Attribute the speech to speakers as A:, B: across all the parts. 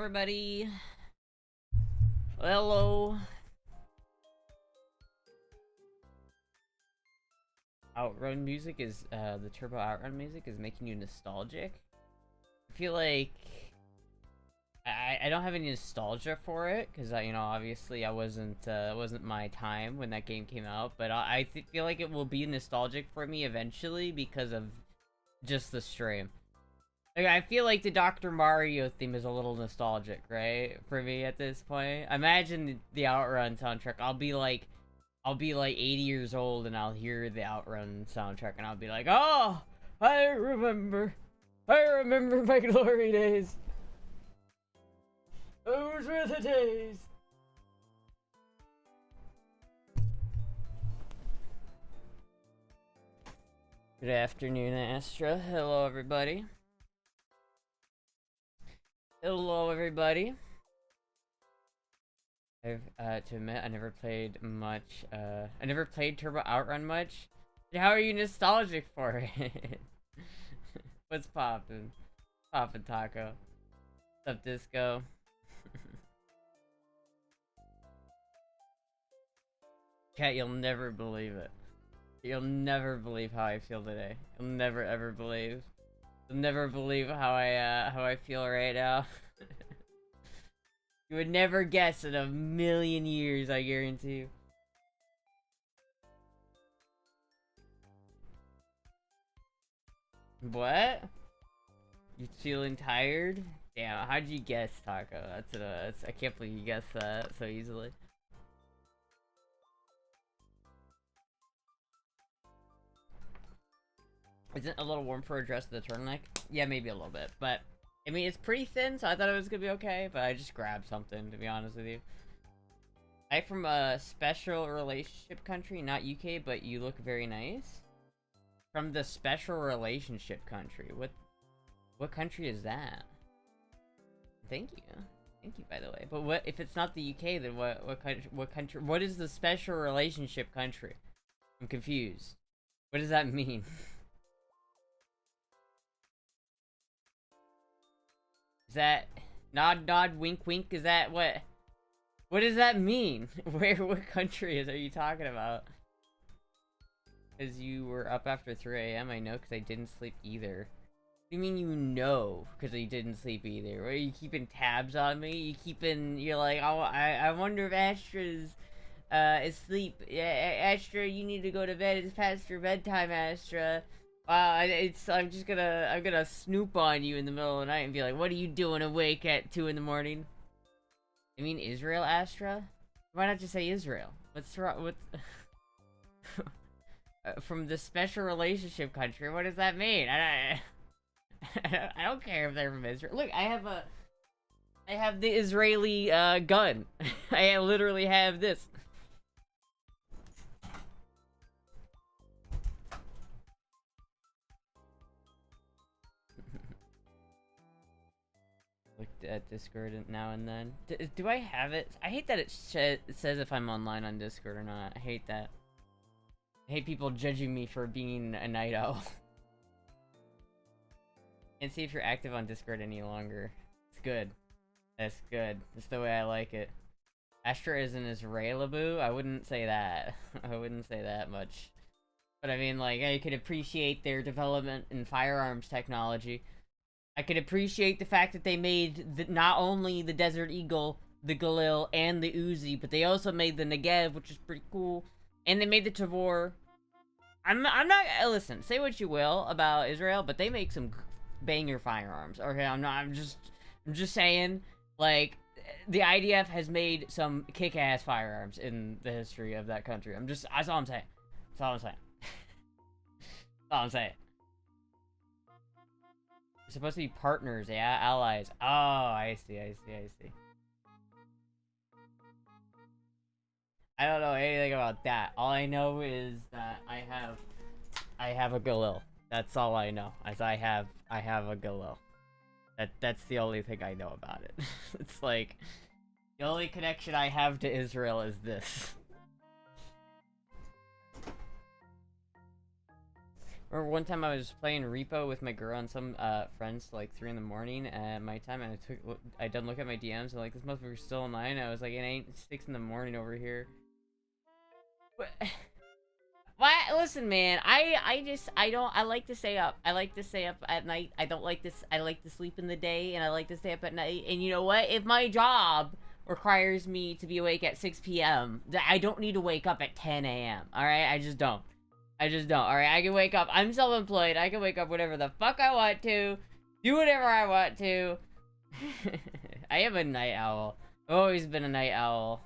A: everybody. Hello. Outrun music is, the Turbo Outrun music is making you nostalgic. I feel like I don't have any nostalgia for it, because, you know, obviously it wasn't my time when that game came out, but I feel like it will be nostalgic for me eventually because of just the stream. Like, I feel like the Dr. Mario theme is a little nostalgic, right? For me at this point. Imagine the Outrun soundtrack. I'll be like 80 years old and I'll hear the Outrun soundtrack and I'll be like, oh, I remember my glory days. Those were the days. Good afternoon, Astra. Hello, everybody. Hello, everybody. I've, to admit, I never played much, I never played Turbo Outrun much. How are you nostalgic for it? What's poppin'? Poppin' Taco. What's up, Disco? Cat, you'll never believe it. You'll never believe how I feel today. You'll never ever believe. You'll never believe how I feel right now. You would never guess in a million years, I guarantee you. What? You feeling tired? Damn, how'd you guess, Taco? That's I can't believe you guessed that so easily. Isn't it a little warm for a dress with a turtleneck? Yeah, maybe a little bit, but I mean, it's pretty thin, so I thought it was gonna be okay, but I just grabbed something, to be honest with you. I'm from a special relationship country, not UK, but you look very nice. From the special relationship country. What country is that? Thank you. Thank you, by the way. But what if it's not the UK, then what country, what is the special relationship country? I'm confused. What does that mean? Is that nod, wink, wink? Is that what does that mean? What country are you talking about? Because you were up after 3 AM, I know, because I didn't sleep either. What do you mean you know? Because I didn't sleep either. What, are you keeping tabs on me? You're like, oh, I wonder if Astra's asleep. Yeah, Astra, you need to go to bed. It's past your bedtime, Astra. I'm gonna snoop on you in the middle of the night and be like, what are you doing awake at 2 in the morning? I mean Israel, Astra? Why not just say Israel? What's wrong with... from the special relationship country, what does that mean? I don't care if they're from Israel. Look, I have the Israeli, gun. I literally have this. Looked at Discord now and then. Do I have it? I hate that it says if I'm online on Discord or not. I hate that. I hate people judging me for being a night owl. Can't see if you're active on Discord any longer. It's good. That's good. That's the way I like it. Astra is an Israelaboo? I wouldn't say that. I wouldn't say that much. But I mean, like, I could appreciate their development in firearms technology. I could appreciate the fact that they made not only the Desert Eagle, the Galil, and the Uzi, but they also made the Negev, which is pretty cool. And they made the Tavor. I'm not, listen, say what you will about Israel, but they make some banger firearms. Okay, I'm just saying, like, the IDF has made some kick-ass firearms in the history of that country. That's all I'm saying. That's all I'm saying. That's all I'm saying. We're supposed to be partners, yeah? Allies. Oh, I see. I don't know anything about that. All I know is that I have a Galil. That's all I know. As I have a Galil. That's the only thing I know about it. It's like the only connection I have to Israel is this. Or one time I was playing Repo with my girl and some friends till like 3 in the morning at my time, and I didn't look at my DMs and like, this motherfucker's still online. I was like, it ain't 6 in the morning over here. But what? Listen, man, I like to stay up. I like to stay up at night. I like to sleep in the day, and I like to stay up at night. And you know what? If my job requires me to be awake at 6 p.m., I don't need to wake up at 10 a.m. Alright? I just don't. Alright? I can wake up. I'm self-employed. I can wake up whatever the fuck I want to. Do whatever I want to. I am a night owl. I've always been a night owl.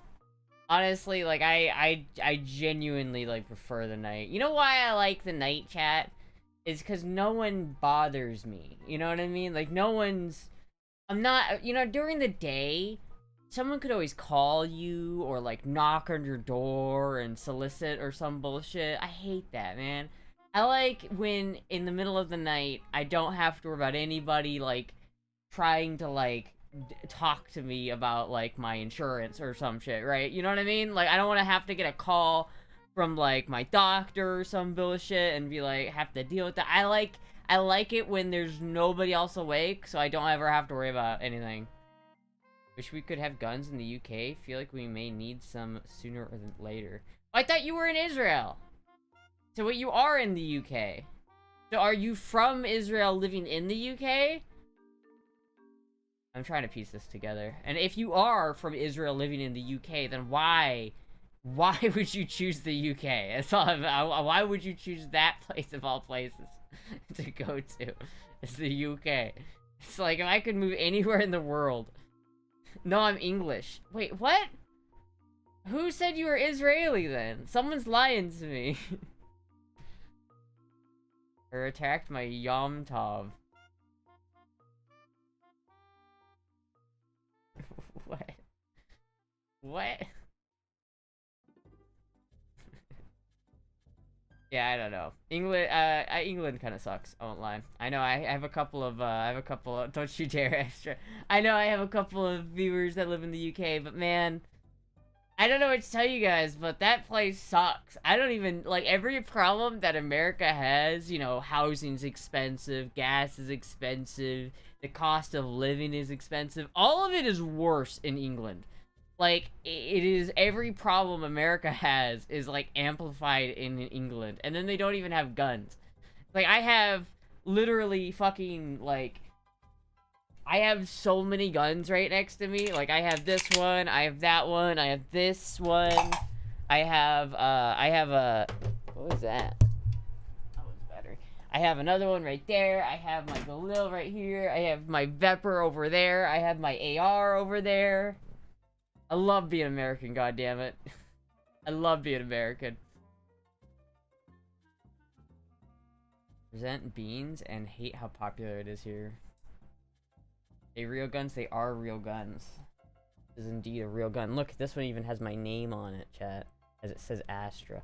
A: Honestly, like, I genuinely, like, prefer the night. You know why I like the night chat? Is because no one bothers me. You know what I mean? Like, no one's... I'm not... You know, during the day, someone could always call you or, like, knock on your door and solicit or some bullshit. I hate that, man. I like when, in the middle of the night, I don't have to worry about anybody, like, trying to, like... talk to me about like my insurance or some shit, right? You know what I mean? Like, I don't want to have to get a call from like my doctor or some bullshit and be like, have to deal with that. I like it when there's nobody else awake, so I don't ever have to worry about anything. Wish we could have guns in the UK. Feel like we may need some sooner or later. I thought you were in Israel. So what, you are in the UK? So are you from Israel living in the UK? I'm trying to piece this together. And if you are from Israel living in the UK, then why would you choose the UK? That's all. Why would you choose that place of all places to go to? It's the UK. It's like, if I could move anywhere in the world. No, I'm English. Wait, what? Who said you were Israeli then? Someone's lying to me. Or attacked my Yom Tov. What? What? Yeah, I don't know. England kind of sucks. I won't lie. I know I have a couple of, don't you dare, Astra. I know I have a couple of viewers that live in the UK, but man, I don't know what to tell you guys, but that place sucks. I don't even, like, every problem that America has, you know, housing's expensive, gas is expensive, the cost of living is expensive. All of it is worse in England. Like, it is, every problem America has is, like, amplified in England. And then they don't even have guns. Like, I have literally fucking, like, I have so many guns right next to me. Like, I have this one, I have that one, I have this one. I have a, what was that? I have another one right there. I have my Galil right here. I have my Vepr over there. I have my AR over there. I love being American, goddammit. I love being American. Resent beans and hate how popular it is here. They real guns? They are real guns. This is indeed a real gun. Look, this one even has my name on it, chat. As it says Astra.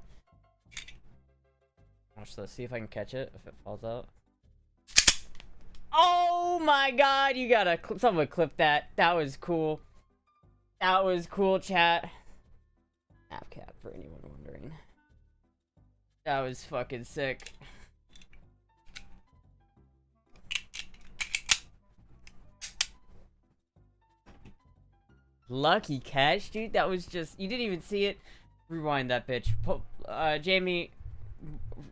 A: So let's see if I can catch it, if it falls out. Oh my god, you gotta, someone clip that. That was cool. That was cool, chat. AppCap, for anyone wondering. That was fucking sick. Lucky catch, dude. That was just, you didn't even see it. Rewind that bitch. Jamie,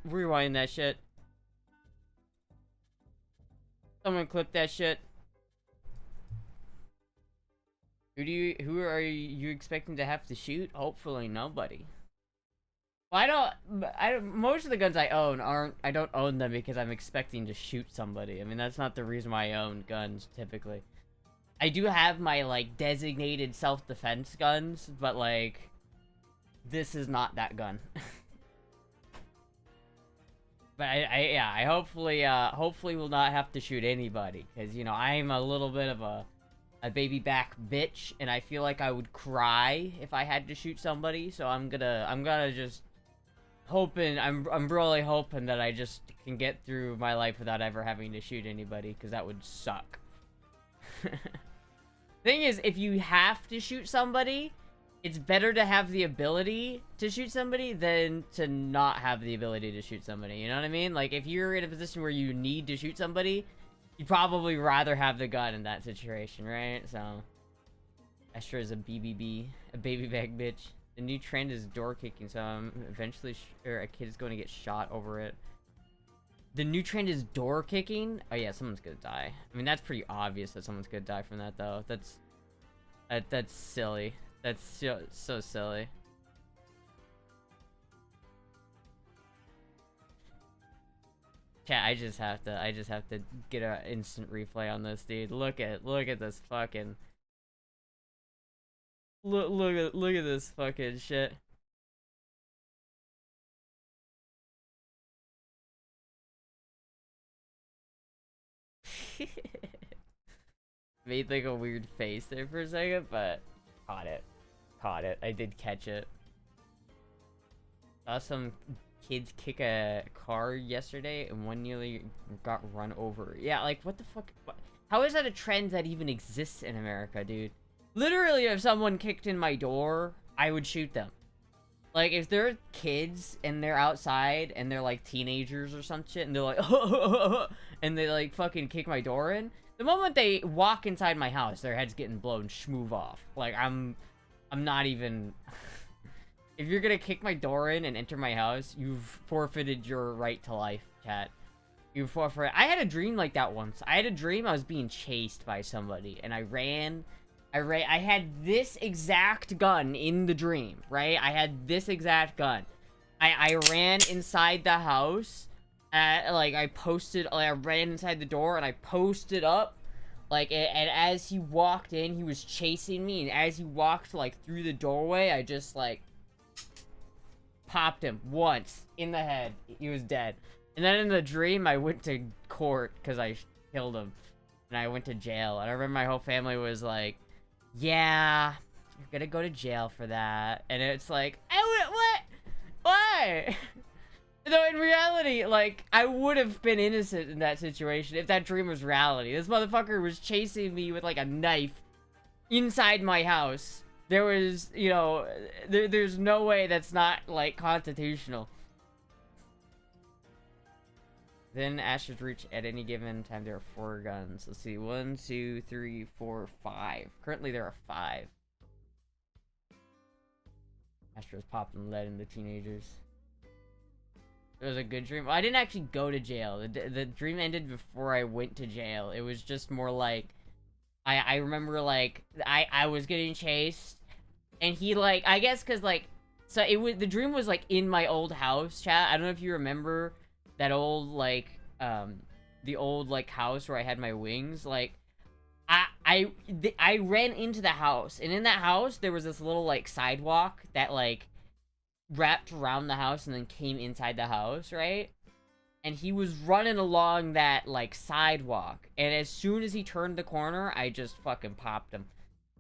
A: rewind that shit. Someone clip that shit. Who are you expecting to have to shoot? Hopefully nobody. Well, most of the guns I own I don't own them because I'm expecting to shoot somebody. I mean, that's not the reason why I own guns, typically. I do have my, like, designated self-defense guns, but, like, this is not that gun. But I hopefully will not have to shoot anybody, because, you know, I'm a little bit of a baby back bitch, and I feel like I would cry if I had to shoot somebody, so I'm gonna just hoping, I'm really hoping that I just can get through my life without ever having to shoot anybody, because that would suck. Thing is, if you have to shoot somebody, it's better to have the ability to shoot somebody than to not have the ability to shoot somebody. You know what I mean? Like, if you're in a position where you need to shoot somebody, you'd probably rather have the gun in that situation, right? So, Astra is a BBB, a baby bag bitch. The new trend is door kicking, so eventually a kid is going to get shot over it. The new trend is door kicking? Oh yeah, someone's gonna die. I mean, that's pretty obvious that someone's gonna die from that, though. That's silly. That's so silly. Chat, I just have to get an instant replay on this, dude. Look at this fucking look at this fucking shit. Made like a weird face there for a second, but caught it. I did catch it. Saw some kids kick a car yesterday and one nearly got run over. Yeah, like what the fuck? How is that a trend that even exists in America, dude? Literally, if someone kicked in my door, I would shoot them. Like, if they're kids and they're outside and they're like teenagers or some shit and they're like, and they like fucking kick my door in, the moment they walk inside my house, their head's getting blown schmoove off. Like, I'm not even... If you're gonna kick my door in and enter my house, you've forfeited your right to life, chat. You've forfeited... I had a dream like that once. I had a dream I was being chased by somebody, and I had this exact gun in the dream, right? I had this exact gun. I ran inside the house. I ran inside the door and I posted up. Like, and as he walked in, he was chasing me. And as he walked, like, through the doorway, I just, like, popped him once in the head. He was dead. And then in the dream, I went to court because I killed him. And I went to jail. And I remember my whole family was like, yeah, you're gonna go to jail for that. And it's like, what? Why? Though in reality, like, I would have been innocent in that situation if that dream was reality. This motherfucker was chasing me with, like, a knife inside my house. There was, you know, there's no way that's not, like, constitutional. Then Ashes reach at any given time. There are 4 guns. Let's see. 1, 2, 3, 4, 5. Currently, there are 5. Astra's popping lead into teenagers. It was a good dream. Well, I didn't actually go to jail. The dream ended before I went to jail. It was just more like... I remember, like, I was getting chased. And he, like... I guess because, like... So, the dream was, like, in my old house, chat. I don't know if you remember... that old, like, the old, like, house where I had my wings, like, I ran into the house, and in that house, there was this little, like, sidewalk that, like, wrapped around the house and then came inside the house, right? And he was running along that, like, sidewalk, and as soon as he turned the corner, I just fucking popped him.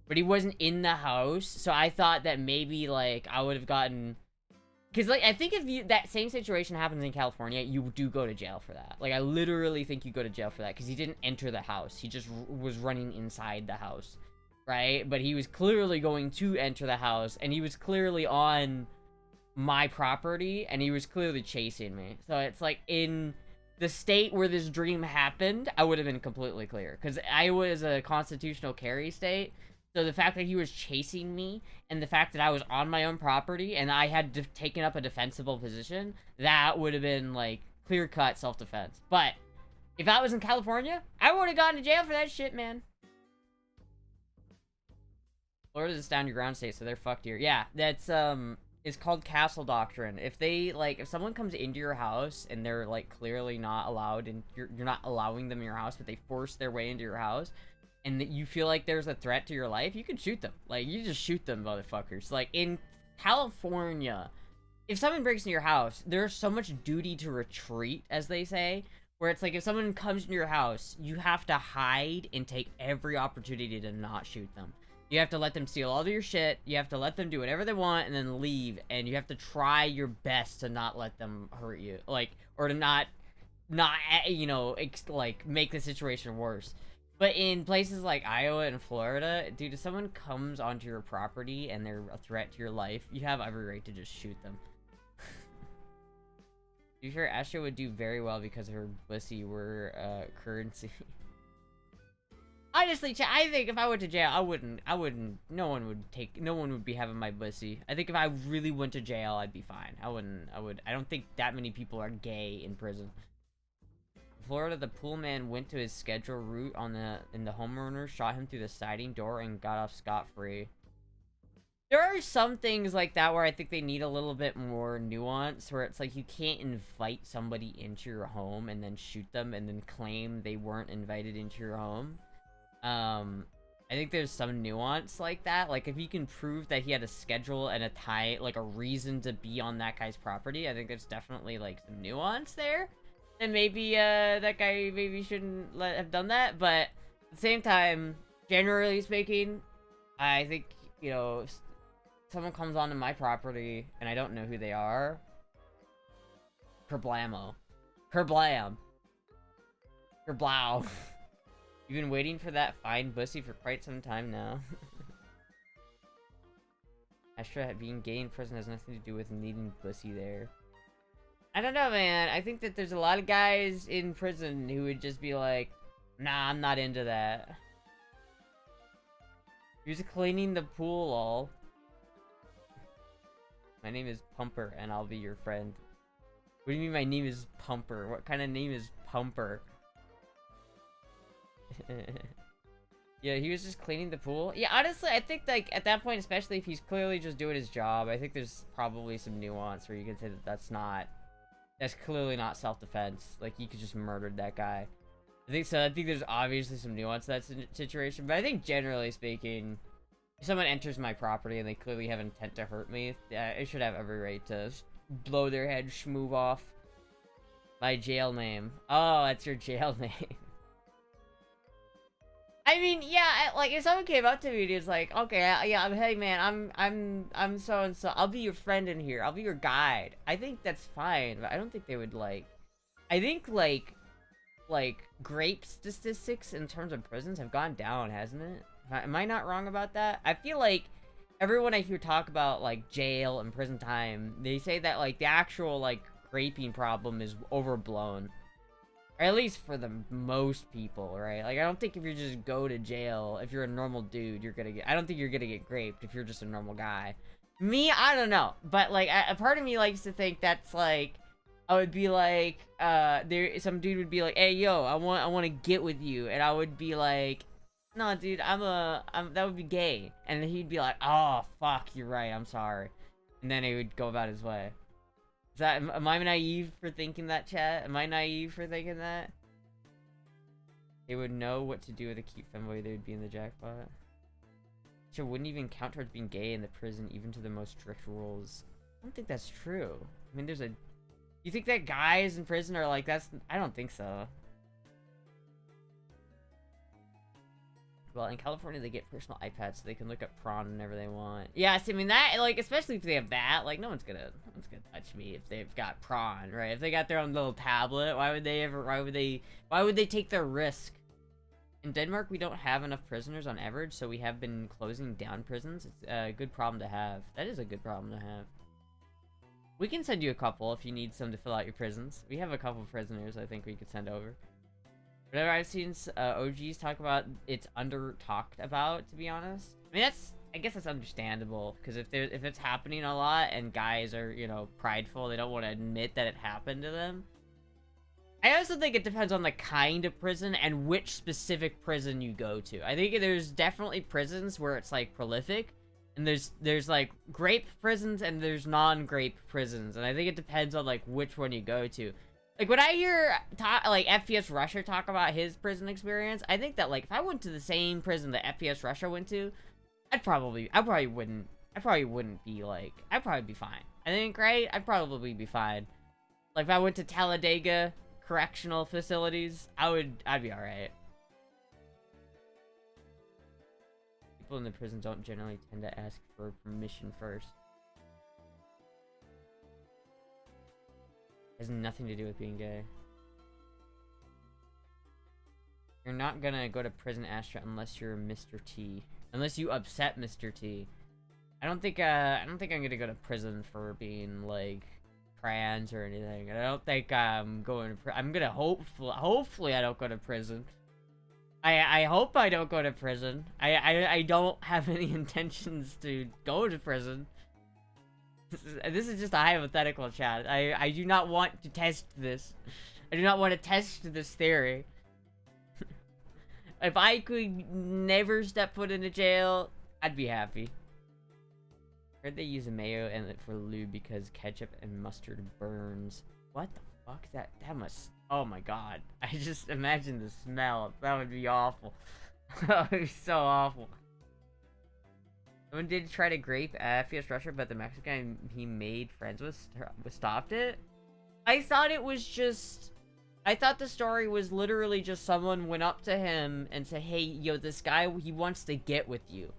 A: But he wasn't in the house, so I thought that maybe, like, I would have gotten... Because, like, I think if that same situation happens in California, you do go to jail for that. Like, I literally think you go to jail for that. Because he didn't enter the house. He just was running inside the house. Right? But he was clearly going to enter the house. And he was clearly on my property. And he was clearly chasing me. So, it's like, in the state where this dream happened, I would have been completely clear. Because Iowa is a constitutional carry state. So the fact that he was chasing me, and the fact that I was on my own property, and I had taken up a defensible position, that would have been, like, clear-cut self-defense. But, if I was in California, I would have gone to jail for that shit, man. Florida's a stand your ground state, so they're fucked here. Yeah, that's, it's called castle doctrine. If they, like, if someone comes into your house, and they're, like, clearly not allowed, and you're not allowing them in your house, but they force their way into your house, and that you feel like there's a threat to your life, you can shoot them. Like, you just shoot them, motherfuckers. Like, in California, if someone breaks into your house, there's so much duty to retreat, as they say, where it's like, if someone comes into your house, you have to hide and take every opportunity to not shoot them. You have to let them steal all of your shit, you have to let them do whatever they want, and then leave, and you have to try your best to not let them hurt you. Like, or to not, you know, like, make the situation worse. But in places like Iowa and Florida, dude, if someone comes onto your property and they're a threat to your life, you have every right to just shoot them. To be fair, Astra would do very well because her pussy were currency. Honestly, I think if I went to jail, I wouldn't, no one would be having my pussy. I think if I really went to jail, I'd be fine. I don't think that many people are gay in prison. Florida, the pool man went to his scheduled route in the homeowner, shot him through the sliding door, and got off scot-free. There are some things like that where I think they need a little bit more nuance, where it's like you can't invite somebody into your home and then shoot them and then claim they weren't invited into your home. I think there's some nuance like that. Like, if you can prove that he had a schedule and a time, like a reason to be on that guy's property, I think there's definitely, like, some nuance there. And maybe, that guy maybe shouldn't have done that, but at the same time, generally speaking, I think, you know, if someone comes onto my property and I don't know who they are, kerblamo. Kerblam. Kerblow. You've been waiting for that fine bussy for quite some time now. Astra, being gay in prison has nothing to do with needing pussy there. I don't know, man. I think that there's a lot of guys in prison who would just be like, nah, I'm not into that. You're just cleaning the pool, lol. My name is Pumper, and I'll be your friend. What do you mean my name is Pumper? What kind of name is Pumper? Yeah, he was just cleaning the pool. Yeah, honestly, I think, like, at that point, especially if he's clearly just doing his job, I think there's probably some nuance where you can say that that's clearly not self-defense. Like, you could just murdered that guy. I think so. I think there's obviously some nuance to that situation, but I think generally speaking, if someone enters my property and they clearly have intent to hurt me, I should have every right to blow their head, schmoove off. My jail name. Oh, that's your jail name. I mean, yeah, like, if someone came up to me and was like, okay, yeah, hey, man, I'm so-and-so, I'll be your friend in here, I'll be your guide. I think that's fine, but I don't think they would, like, I think, like, grape statistics in terms of prisons have gone down, hasn't it? Am I not wrong about that? I feel like everyone I hear talk about, like, jail and prison time, they say that, like, the actual, like, graping problem is overblown. Or at least for the most people, right? Like, I don't think if you just go to jail, if you're a normal dude, you're gonna get... I don't think you're gonna get raped if you're just a normal guy. Me, I don't know. But, like, a part of me likes to think that's, like... I would be like, some dude would be like, hey, yo, I want to get with you. And I would be like, no, dude, that would be gay. And then he'd be like, oh, fuck, you're right, I'm sorry. And then he would go about his way. Am I naive for thinking that, chat? Am I naive for thinking that? They would know what to do with a cute femboy, they would be in the jackpot. So it wouldn't even count towards being gay in the prison, even to the most strict rules. I don't think that's true. I mean, you think that guys in prison are like, I don't think so. Well, in California, they get personal iPads so they can look up prawn whenever they want. Yeah, so, I mean, that, like, especially if they have that, like, no one's gonna touch me if they've got prawn, right? If they got their own little tablet, why would they take their risk? In Denmark, we don't have enough prisoners on average, so we have been closing down prisons. It's a good problem to have. That is a good problem to have. We can send you a couple if you need some to fill out your prisons. We have a couple of prisoners I think we could send over. Whenever I've seen OGs talk about, it's under-talked about, to be honest. I mean, I guess that's understandable, because if it's happening a lot and guys are, you know, prideful, they don't want to admit that it happened to them. I also think it depends on the kind of prison and which specific prison you go to. I think there's definitely prisons where it's, like, prolific, and there's like, grape prisons and there's non-grape prisons, and I think it depends on, like, which one you go to. Like, when I hear, like, FPS Russia talk about his prison experience, I think that, like, if I went to the same prison that FPS Russia went to, I probably wouldn't be, like, I'd probably be fine. I think, right? I'd probably be fine. Like, if I went to Talladega Correctional Facilities, I'd be alright. People in the prison don't generally tend to ask for permission first. Has nothing to do with being gay. You're not gonna go to prison, Astra, unless you're Mr. T. Unless you upset Mr. T. I don't think I'm gonna go to prison for being, like, trans or anything. I don't think I'm going to I'm gonna hopefully I don't go to prison. I hope I don't go to prison. I don't have any intentions to go to prison. This is just a hypothetical, chat. I do not want to test this. I do not want to test this theory. If I could never step foot into jail, I'd be happy. Heard they use mayo and for lube because ketchup and mustard burns. What the fuck? That must... Oh my god. I just imagine the smell. That would be awful. That would be so awful. Someone did try to grape FPS Russia, but the Mexican he made friends with stopped it. I thought it was just... I thought the story was literally just someone went up to him and said, hey, yo, this guy, he wants to get with you.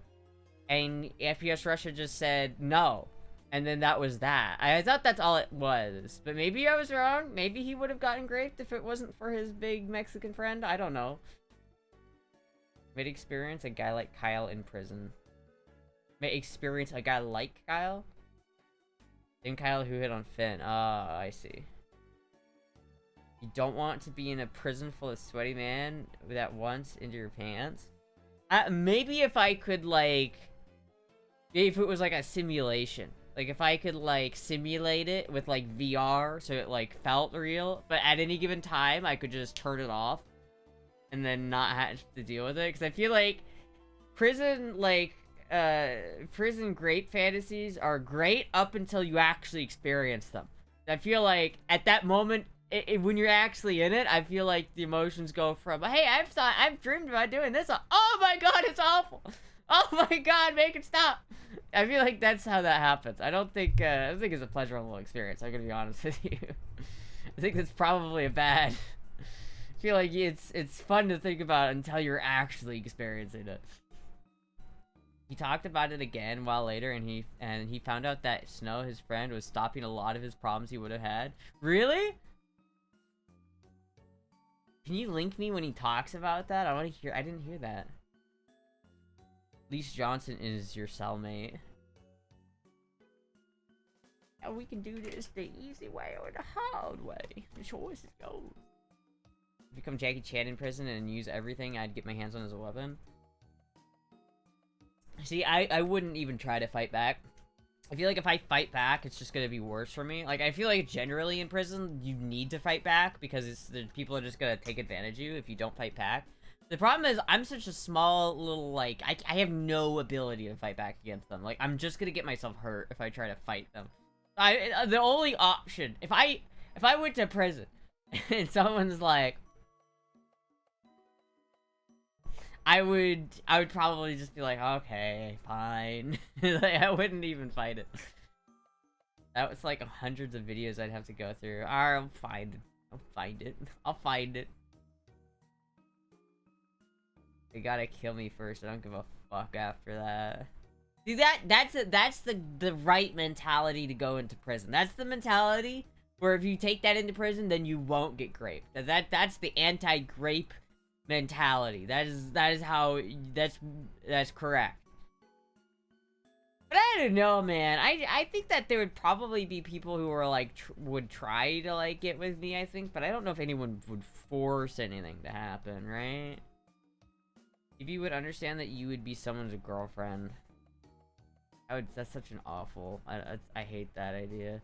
A: And FPS Russia just said, no. And then that was that. I thought that's all it was. But maybe I was wrong. Maybe he would have gotten raped if it wasn't for his big Mexican friend. I don't know. May experience a guy like Kyle in prison. May experience a guy like Kyle? Same Kyle who hit on Finn. Oh, I see. You don't want to be in a prison full of sweaty man that once into your pants? Maybe if I could, like... Maybe if it was, like, a simulation. Like, if I could, like, simulate it with, like, VR, so it, like, felt real. But at any given time, I could just turn it off. And then not have to deal with it. Because I feel like prison, like, prison grape fantasies are great up until you actually experience them. I feel like, at that moment... when you're actually in it, I feel like the emotions go from, hey, I've dreamed about doing this. Oh my god, it's awful. Oh my god, make it stop. I feel like that's how that happens. I don't think it's a pleasurable experience. I'm gonna be honest with you. I think that's probably a bad. I feel like it's fun to think about until you're actually experiencing it. He talked about it again a while later, and he found out that Snow, his friend, was stopping a lot of his problems he would have had. Really? Can you link me when he talks about that? I didn't hear that. Lise Johnson is your cellmate. Yeah, we can do this the easy way or the hard way. The choice is yours. Become Jackie Chan in prison and use everything I'd get my hands on as a weapon. See, I wouldn't even try to fight back. I feel like if I fight back, it's just gonna be worse for me. Like, I feel like generally in prison, you need to fight back because people are just gonna take advantage of you if you don't fight back. The problem is, I'm such a small little, like, I have no ability to fight back against them. Like, I'm just gonna get myself hurt if I try to fight them. The only option, if I went to prison and someone's like, I would probably just be like, okay, fine. Like, I wouldn't even fight it. That was like hundreds of videos I'd have to go through. Alright, I'll find it. I'll find it. They gotta kill me first. I don't give a fuck after that. See, that's the right mentality to go into prison. That's the mentality where if you take that into prison, then you won't get raped. That's the anti-grape mentality. That's correct. But I don't know, man. I think that there would probably be people who are like would try to like get with me, I think, but I don't know if anyone would force anything to happen, right? If you would understand that you would be someone's girlfriend, that's such an awful, I hate that idea.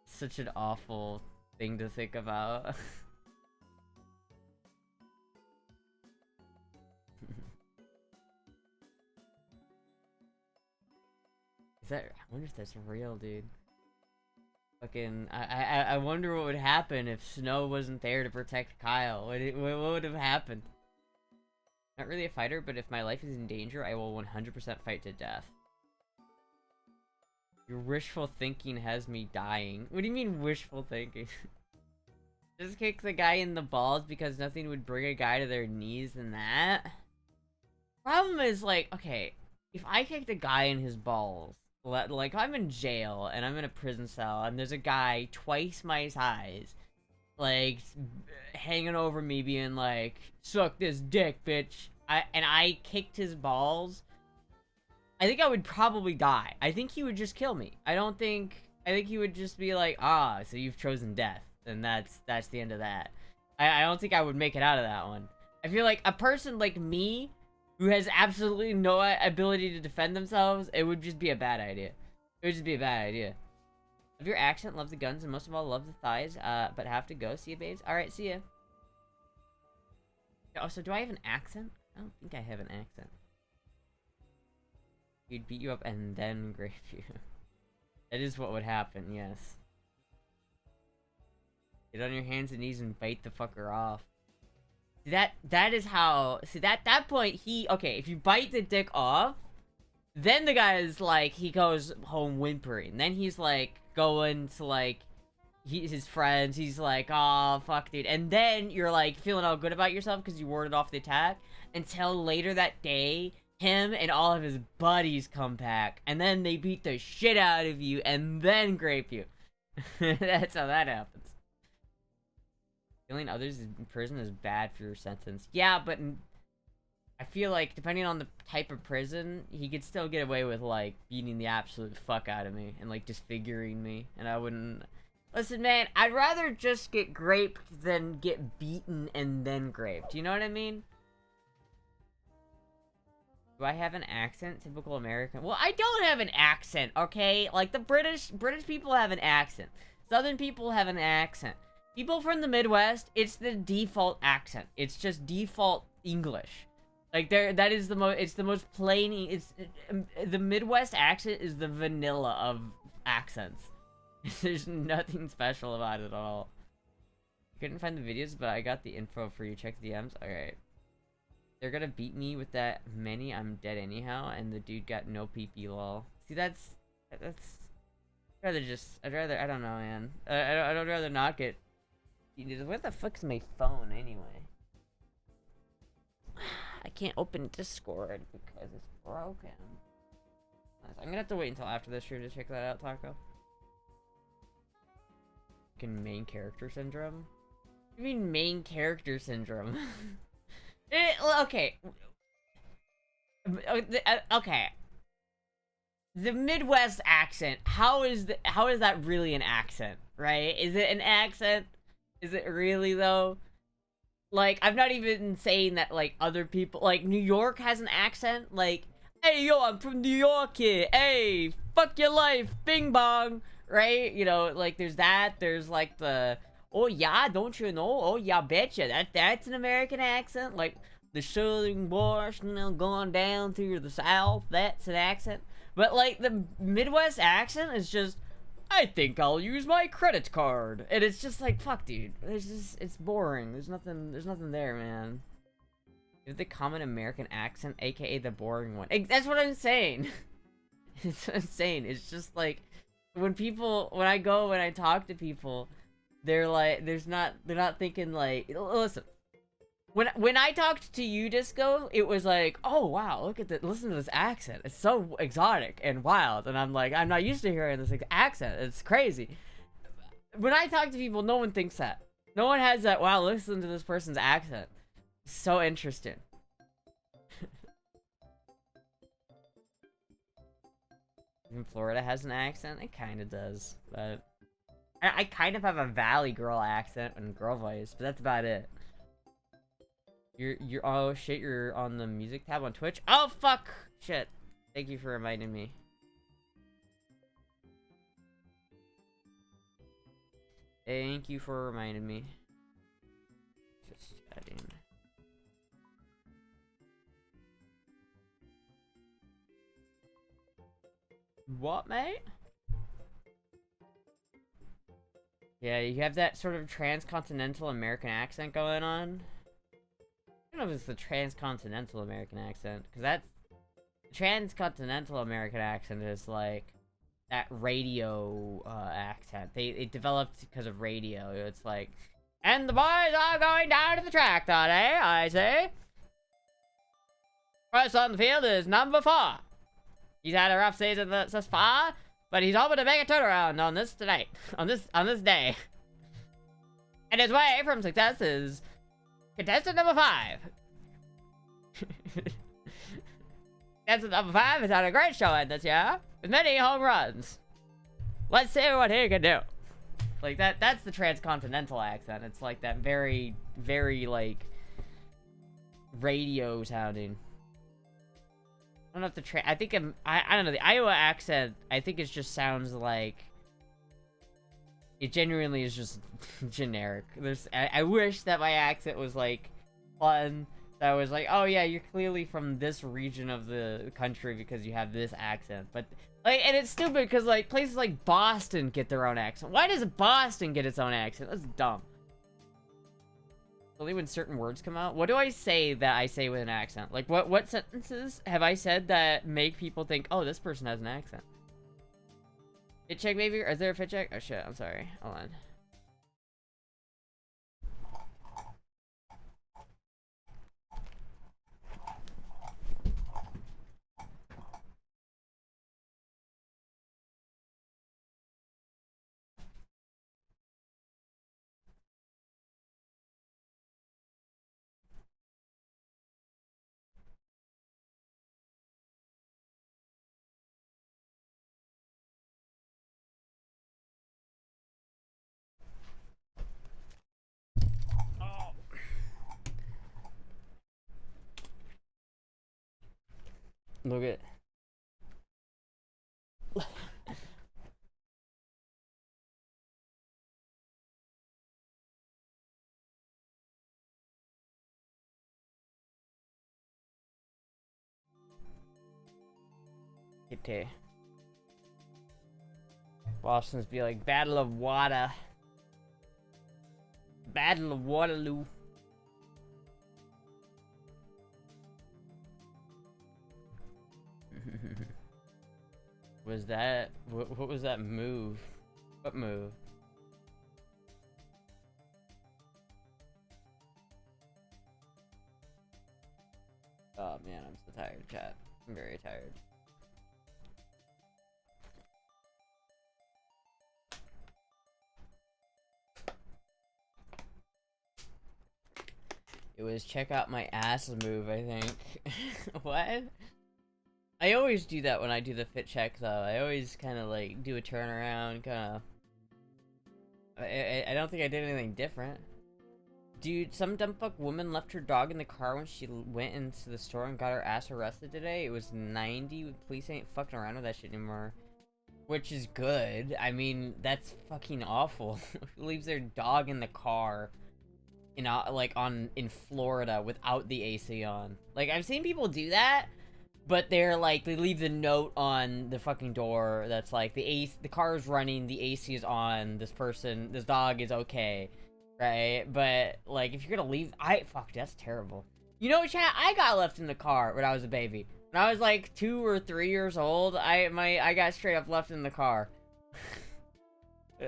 A: Such an awful thing to think about. I wonder if that's real, dude. Fucking, I wonder what would happen if Snow wasn't there to protect Kyle. What would have happened? Not really a fighter, but if my life is in danger, I will 100% fight to death. Your wishful thinking has me dying. What do you mean wishful thinking? Just kick the guy in the balls because nothing would bring a guy to their knees than that? Problem is, like, okay, if I kicked a guy in his balls, like, I'm in jail, and I'm in a prison cell, and there's a guy twice my size, like hanging over me, being like, "Suck this dick, bitch." I kicked his balls. I think I would probably die. I think he would just kill me. I think he would just be like, "Ah, so you've chosen death," and that's the end of that. I don't think I would make it out of that one. I feel like a person like me, who has absolutely no ability to defend themselves, it would just be a bad idea. It would just be a bad idea. Love your accent, love the guns, and most of all, love the thighs, but have to go. See ya, babes. Alright, see ya. Oh, so do I have an accent? I don't think I have an accent. He'd beat you up and then grape you. That is what would happen, yes. Get on your hands and knees and bite the fucker off. See, that is how... See, that point, okay, if you bite the dick off, then the guy is like, he goes home whimpering. Then he's like, going to like, his friends, he's like, "Oh, fuck, dude." And then you're like, feeling all good about yourself because you warded off the attack. Until later that day, him and all of his buddies come back. And then they beat the shit out of you and then grape you. That's how that happens. Killing others in prison is bad for your sentence. Yeah, but I feel like, depending on the type of prison, he could still get away with, like, beating the absolute fuck out of me and, like, disfiguring me. And I wouldn't... Listen, man, I'd rather just get graped than get beaten and then graped. You know what I mean? Do I have an accent? Typical American. Well, I don't have an accent, okay? Like, the British people have an accent. Southern people have an accent. People from the Midwest, it's the default accent. It's just default English. Like, that is it's the most plain, the Midwest accent is the vanilla of accents. There's nothing special about it at all. I couldn't find the videos, but I got the info for you. Check the DMs. Alright. They're gonna beat me with that many, I'm dead anyhow, and the dude got no PP lol. See, that's... I'd rather, I don't know, man. I'd rather not get... Where the fuck's my phone, anyway? I can't open Discord because it's broken. I'm gonna have to wait until after this stream to check that out, Taco. Fucking main character syndrome? What do you mean main character syndrome? Okay. Okay. The Midwest accent, how is that really an accent, right? Is it an accent? Is it really, though? Like, I'm not even saying that, like, other people... Like, New York has an accent. Like, "Hey, yo, I'm from New York here. Hey, fuck your life. Bing bong." Right? You know, like, there's that. There's, like, the... "Oh, yeah, don't you know? Oh, yeah, betcha." That's an American accent. Like, the Southern Wars, you know, going down through the South. That's an accent. But, like, the Midwest accent is just... "I think I'll use my credit card." And it's just like, fuck, dude. It's boring. There's nothing there, man. Give the common American accent, aka the boring one. That's what I'm saying. It's what I'm saying. It's just like, when I talk to people, they're like, they're not thinking like, listen. When I talked to you, Disco, it was like, "Oh wow, listen to this accent. It's so exotic and wild." And I'm like, I'm not used to hearing this accent. It's crazy. When I talk to people, no one thinks that. No one has that, "Wow, listen to this person's accent. It's so interesting." Even Florida has an accent? It kind of does, but I kind of have a Valley girl accent and girl voice, but that's about it. You're oh shit, you're on the music tab on Twitch? Oh fuck! Shit. Thank you for reminding me. Thank you for reminding me. Just adding. What, mate? Yeah, you have that sort of transcontinental American accent going on. I don't know if it's the transcontinental American accent, because that's... Transcontinental American accent is like that radio accent. It developed because of radio. It's like, "And the boys are going down to the track today, I say. First on the field is number 4. He's had a rough season thus far, but he's hoping to make a turnaround on this tonight, on this day." And his way from success is contestant number 5. Contestant number 5 has had a great showing this year with many home runs. Let's see what he can do. Like that's the transcontinental accent. It's like that very, very like radio sounding. I don't know if the I think I don't know, the Iowa accent, I think it just sounds like it genuinely is just generic. I wish that my accent was like fun. That was like, oh yeah, you're clearly from this region of the country because you have this accent. But like, and it's stupid because like places like Boston get their own accent. Why does Boston get its own accent? That's dumb. Only when certain words come out. What do I say that I say with an accent? Like what sentences have I said that make people think, oh, this person has an accent? Fit check, maybe? Is there a fit check? Oh shit, I'm sorry. Hold on. Look at Kitty. Boston's be like Battle of Water. Battle of Waterloo. Was that what was that move? What move? Oh man, I'm so tired, chat. I'm very tired. It was check out my ass move, I think. What? I always do that when I do the fit check, though. I always kind of like do a turnaround, kind of. I don't think I did anything different. Dude, some dumb fuck woman left her dog in the car when she went into the store and got her ass arrested today. It was 90. Police ain't fucking around with that shit anymore. Which is good. I mean, that's fucking awful. Leaves their dog in the car. You know, like in Florida without the AC on. Like, I've seen people do that. But they're like, they leave the note on the fucking door that's like, the car is running, the AC is on, this dog is okay, right? But, like, if you're gonna leave, fuck, that's terrible. You know, chat, I got left in the car when I was a baby. When I was like 2 or 3 years old, I got straight up left in the car.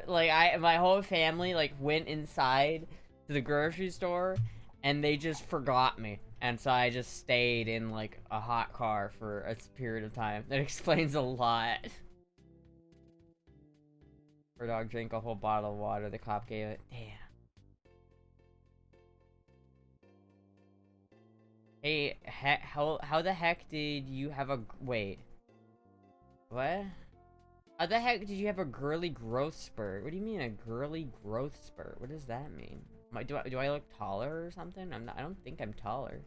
A: Like, my whole family, like, went inside to the grocery store, and they just forgot me. And so I just stayed in, like, a hot car for a period of time. That explains a lot. Her dog drank a whole bottle of water. The cop gave it. Damn. Hey, how the heck did you have a... Wait. What? How the heck did you have a girly growth spurt? What do you mean a girly growth spurt? What does that mean? Do I look taller or something? I don't think I'm taller.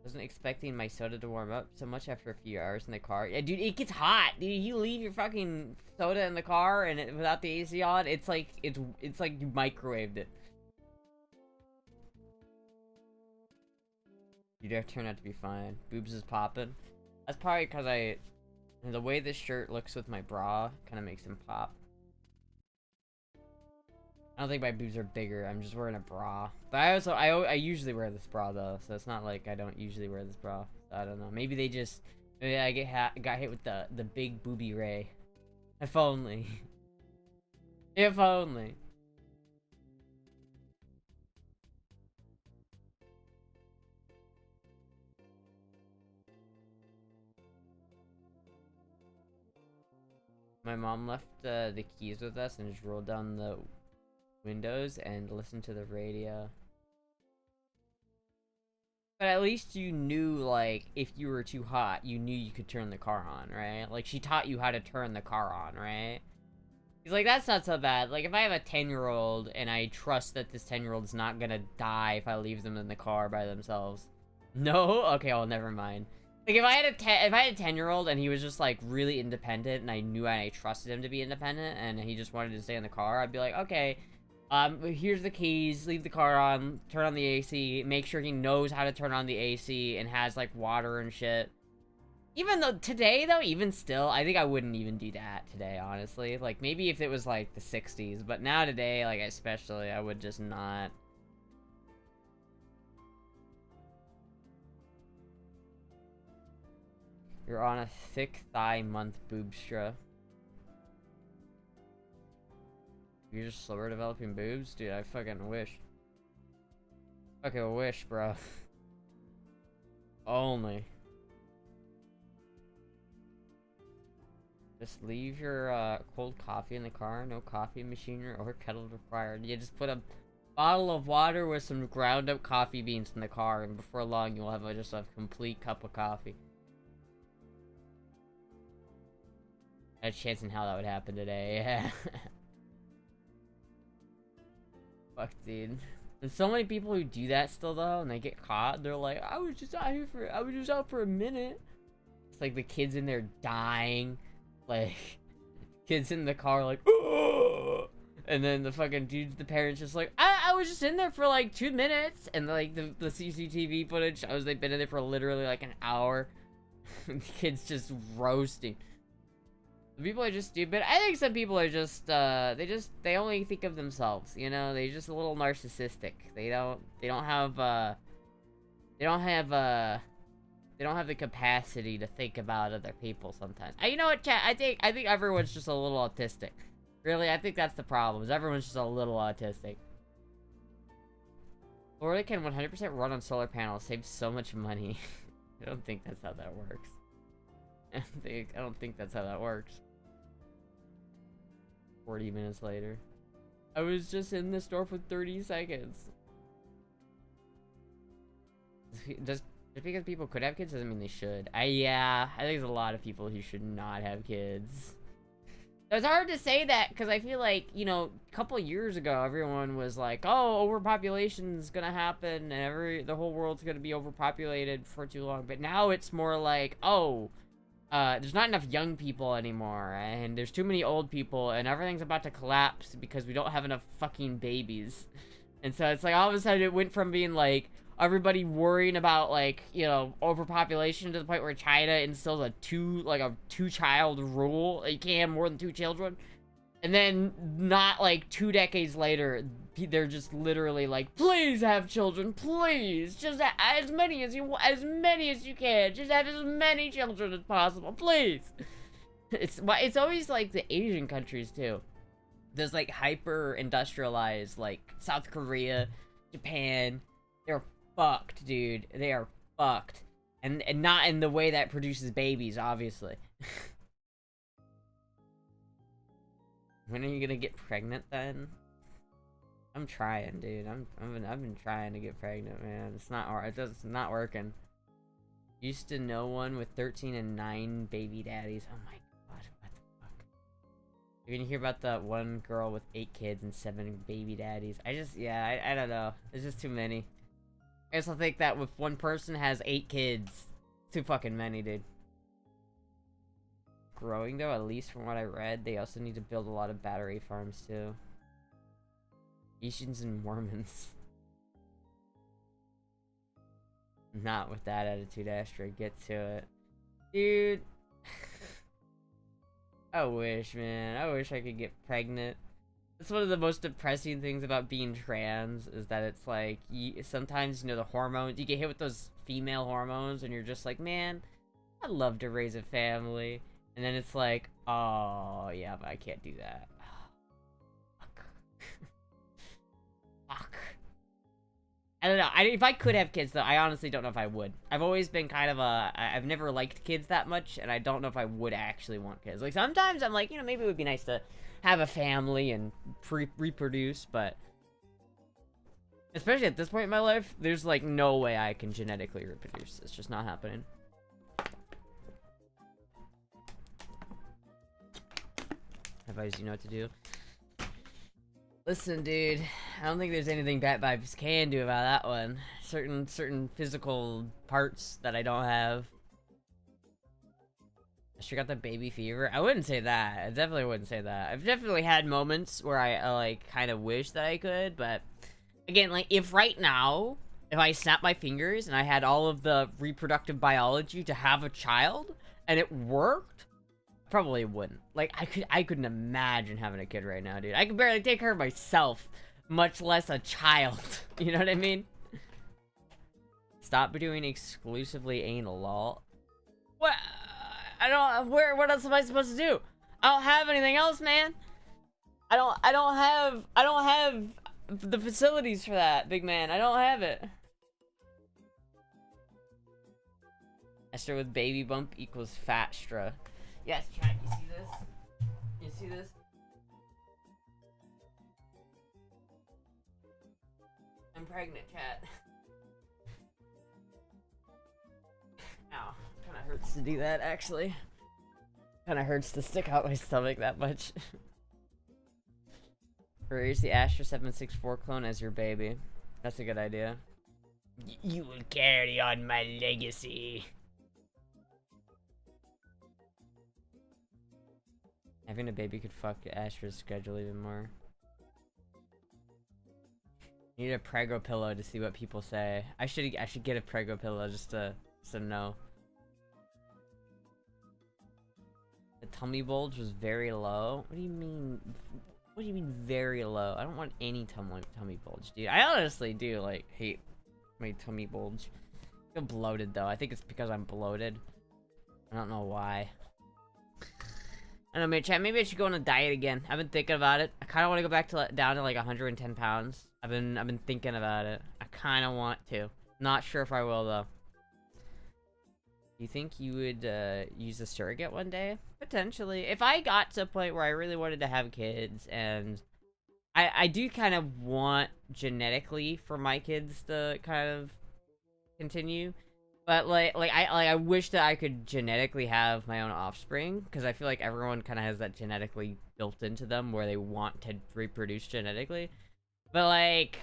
A: Wasn't expecting my soda to warm up so much after a few hours in the car. Yeah, dude, it gets hot. Dude, you leave your fucking soda in the car and without the AC on, it's like you microwaved it. You'd turn out to be fine. Boobs is popping. That's probably because the way this shirt looks with my bra kind of makes them pop. I don't think my boobs are bigger. I'm just wearing a bra. But I usually wear this bra though, so it's not like I don't usually wear this bra. So I don't know. Maybe I got hit with the big booby ray. If only. If only. My mom left the keys with us and just rolled down the windows and listen to the radio. But at least you knew, like, if you were too hot, you knew you could turn the car on, right? Like, she taught you how to turn the car on, right? He's like, that's not so bad. Like, if I have a 10-year-old and I trust that this 10-year-old's not gonna die if I leave them in the car by themselves. No? Okay, well, never mind. Like, if I had a 10-year-old and he was just, like, really independent and I knew I trusted him to be independent and he just wanted to stay in the car, I'd be like, okay, here's the keys, leave the car on, turn on the AC, make sure he knows how to turn on the AC and has, like, water and shit. Even though, today, though, even still, I think I wouldn't even do that today, honestly. Like, maybe if it was, like, the 60s, but now today, like, especially, I would just not. You're on a thick thigh month boobstra. You're just slower developing boobs? Dude, I fucking wish. Fucking wish, bro. Only. Just leave your cold coffee in the car. No coffee machine or kettle required. You just put a bottle of water with some ground up coffee beans in the car, and before long you'll have just a complete cup of coffee. I had a chance in how that would happen today. Yeah. Fuck, dude. There's so many people who do that still though, and they get caught. They're like, I was just out for a minute. It's like the kids in there dying, like kids in the car like, oh! And then the fucking dudes, the parents just like, I was just in there for like 2 minutes, and like the CCTV footage shows they've been in there for literally like an hour. The kids just roasting. People are just stupid. I think some people are just, they only think of themselves, you know? They're just a little narcissistic. They don't have the capacity to think about other people sometimes. You know what, chat? I think everyone's just a little autistic. Really, I think that's the problem, is everyone's just a little autistic. Florida can 100% run on solar panels, save so much money. I don't think that's how that works. I don't think that's how that works. 40 minutes later. I was just in the store for 30 seconds. Just because people could have kids doesn't mean they should. Yeah, I think there's a lot of people who should not have kids. It's hard to say that because I feel like, you know, a couple years ago, everyone was like, oh, overpopulation's gonna happen and the whole world's gonna be overpopulated for too long. But now it's more like, oh, there's not enough young people anymore, and there's too many old people, and everything's about to collapse because we don't have enough fucking babies. And so it's like, all of a sudden it went from being like, everybody worrying about, like, you know, overpopulation to the point where China instills a two-child rule. You can't have more than 2 children. And then, not like 2 decades later, they're just literally like, please have children, please, just as many as you can, just have as many children as possible, please. It's always like the Asian countries too. There's like hyper industrialized, like South Korea, Japan. They're fucked, dude. They are fucked, and not in the way that produces babies, obviously. When are you gonna get pregnant then? I'm trying, dude. I've been trying to get pregnant, man. It's not working. Used to know one with 13 and 9 baby daddies. Oh my god, what the fuck? You're gonna hear about that one girl with 8 kids and 7 baby daddies. I don't know. It's just too many. I also think that if one person has 8 kids, too fucking many, dude. Growing though, at least from what I read, they also need to build a lot of battery farms too. Asians and Mormons. Not with that attitude, Astra. Get to it. Dude. I wish, man. I wish I could get pregnant. That's one of the most depressing things about being trans, is that it's like, sometimes, you know, the hormones, you get hit with those female hormones, and you're just like, man, I'd love to raise a family. And then it's like, oh, yeah, but I can't do that. Fuck. Fuck. I don't know. If I could have kids, though, I honestly don't know if I would. I've always been kind of I've never liked kids that much, and I don't know if I would actually want kids. Like, sometimes I'm like, you know, maybe it would be nice to have a family and reproduce, but... Especially at this point in my life, there's, like, no way I can genetically reproduce. It's just not happening. Advise you know what to do. Listen, dude, I don't think there's anything Bat Vibes can do about that one. Certain physical parts that I don't have. I sure got the baby fever. I wouldn't say that. I definitely wouldn't say that. I've definitely had moments where I like, kind of wish that I could, but... Again, like, if right now, if I snapped my fingers and I had all of the reproductive biology to have a child, and it worked... Probably wouldn't. Like, I couldn't imagine having a kid right now, dude. I could barely take care of myself, much less a child. You know what I mean? Stop doing exclusively anal, lol. What? What else am I supposed to do? I don't have anything else, man. I don't have the facilities for that, big man. I don't have it. Astra with baby bump equals fatstra. Yes, chat, you see this? You see this? I'm pregnant, chat. Ow. Kinda hurts to do that, actually. Kinda hurts to stick out my stomach that much. Raise the Astra 764 clone as your baby. That's a good idea. You will carry on my legacy. Having a baby could fuck Astra's schedule even more. Need a prego pillow to see what people say. I should get a prego pillow just to know. The tummy bulge was very low. What do you mean? What do you mean very low? I don't want any tummy bulge, dude. I honestly do like hate my tummy bulge. I feel bloated though. I think it's because I'm bloated. I don't know why. I don't know, man, chat, maybe I should go on a diet again. I've been thinking about it. I kind of want to go back to down to like 110 pounds. I've been thinking about it. I kind of want to. Not sure if I will though. You think you would use a surrogate one day? Potentially. If I got to a point where I really wanted to have kids, and I do kind of want genetically for my kids to kind of continue. But I wish that I could genetically have my own offspring, because I feel like everyone kind of has that genetically built into them where they want to reproduce genetically. But like,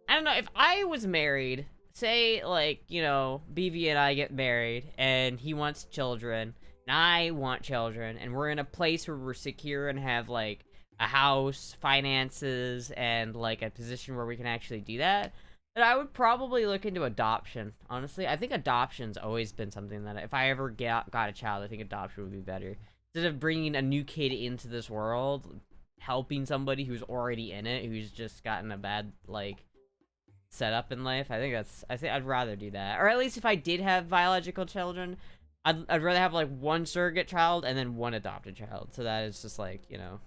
A: I don't know, if I was married, say like, you know, BV and I get married and he wants children and I want children, and we're in a place where we're secure and have like a house, finances, and like a position where we can actually do that, but I would probably look into adoption, honestly. I think adoption's always been something that if I ever got a child, I think adoption would be better. Instead of bringing a new kid into this world, helping somebody who's already in it, who's just gotten a bad, like, setup in life, I think I'd rather do that. Or at least if I did have biological children, I'd rather have, like, one surrogate child and then one adopted child. So that it's just, like, you know.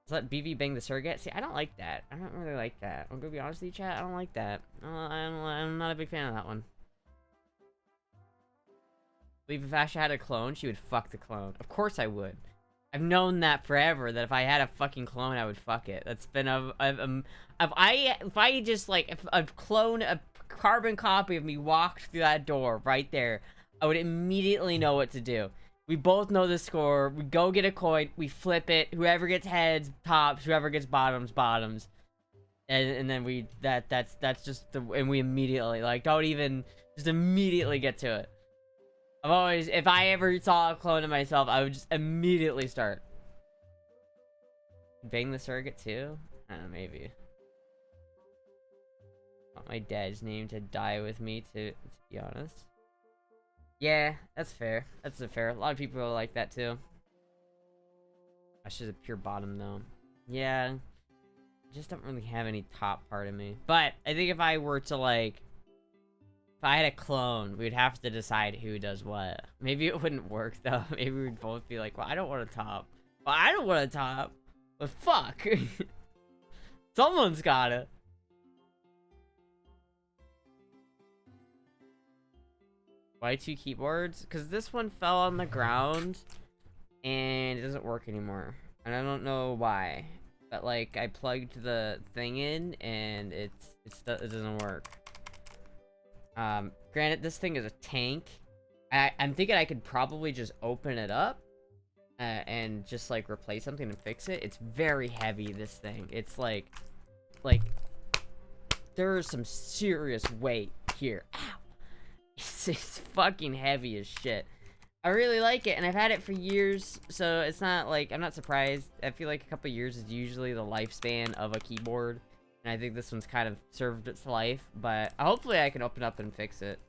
A: Let BV bang the surrogate? See, I don't like that. I don't really like that. I'm gonna be honest with you, chat. I don't like that. I'm not a big fan of that one. Believe if Asha had a clone, she would fuck the clone. Of course I would. I've known that forever, that if I had a fucking clone, I would fuck it. That's been if I just, like, if a clone, a carbon copy of me walked through that door right there, I would immediately know what to do. We both know the score. We go get a coin. We flip it. Whoever gets heads, tops. Whoever gets bottoms, bottoms. And then that's just the, and we immediately, like, don't even, just immediately get to it. I've always, if I ever saw a clone of myself, I would just immediately start. Bang the surrogate too? I don't know, maybe. Want my dad's name to die with me, to be honest. Yeah, that's fair. That's fair. A lot of people are like that too. That's just a pure bottom though. Yeah. I just don't really have any top part of me. But I think if I were to, like, if I had a clone, we'd have to decide who does what. Maybe it wouldn't work though. Maybe we'd both be like, well, I don't want a top. Well, I don't want a top. But fuck. Someone's got it. Why 2 keyboards? Because this one fell on the ground and it doesn't work anymore. And I don't know why. But like I plugged the thing in and it doesn't work. Granted, this thing is a tank. I'm thinking I could probably just open it up and just like replace something and fix it. It's very heavy, this thing. It's like there is some serious weight here. Ow! It's fucking heavy as shit. I really like it, and I've had it for years, so it's not like I'm not surprised. I feel like a couple years is usually the lifespan of a keyboard, and I think this one's kind of served its life. But hopefully, I can open up and fix it.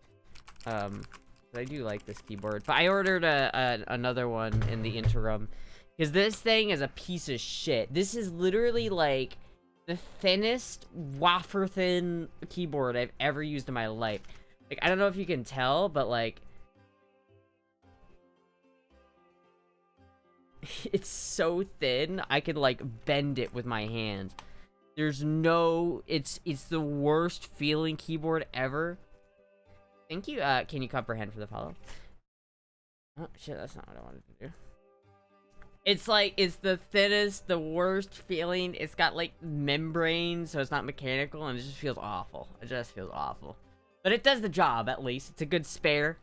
A: I do like this keyboard, but I ordered another one in the interim because this thing is a piece of shit. This is literally like the thinnest, wafer thin keyboard I've ever used in my life. Like, I don't know if you can tell, but like it's so thin I could like bend it with my hands. There's no, it's the worst feeling keyboard ever. Thank you. Can you comprehend for the follow? Oh shit, that's not what I wanted to do. It's like, it's the thinnest, the worst feeling. It's got like membrane, so it's not mechanical, and it just feels awful. It just feels awful. But it does the job, at least. It's a good spare.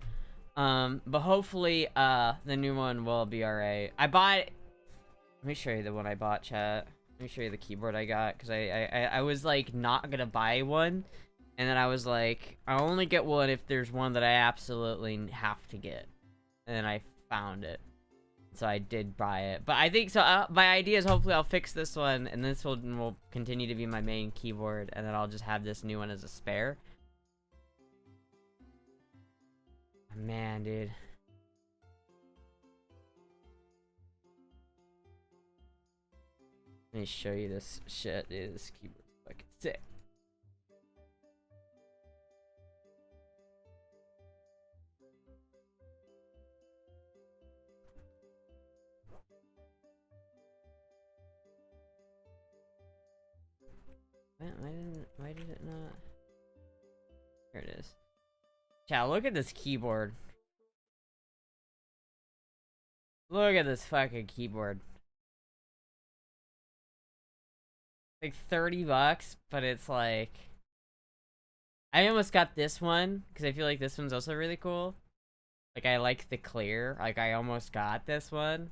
A: But hopefully, the new one will be alright. I bought... Let me show you the one I bought, chat. Let me show you the keyboard I got, because I was, like, not gonna buy one. And then I was like, I'll only get one if there's one that I absolutely have to get. And then I found it. So I did buy it. But I think, so my idea is hopefully I'll fix this one, and this one will continue to be my main keyboard, and then I'll just have this new one as a spare. Man, dude. Let me show you this shit, dude. This keyboard's fucking sick. Why did it not? Here it is. Chat, look at this keyboard. Look at this fucking keyboard. Like $30, but it's like... I almost got this one, because I feel like this one's also really cool. Like, I like the clear. Like, I almost got this one.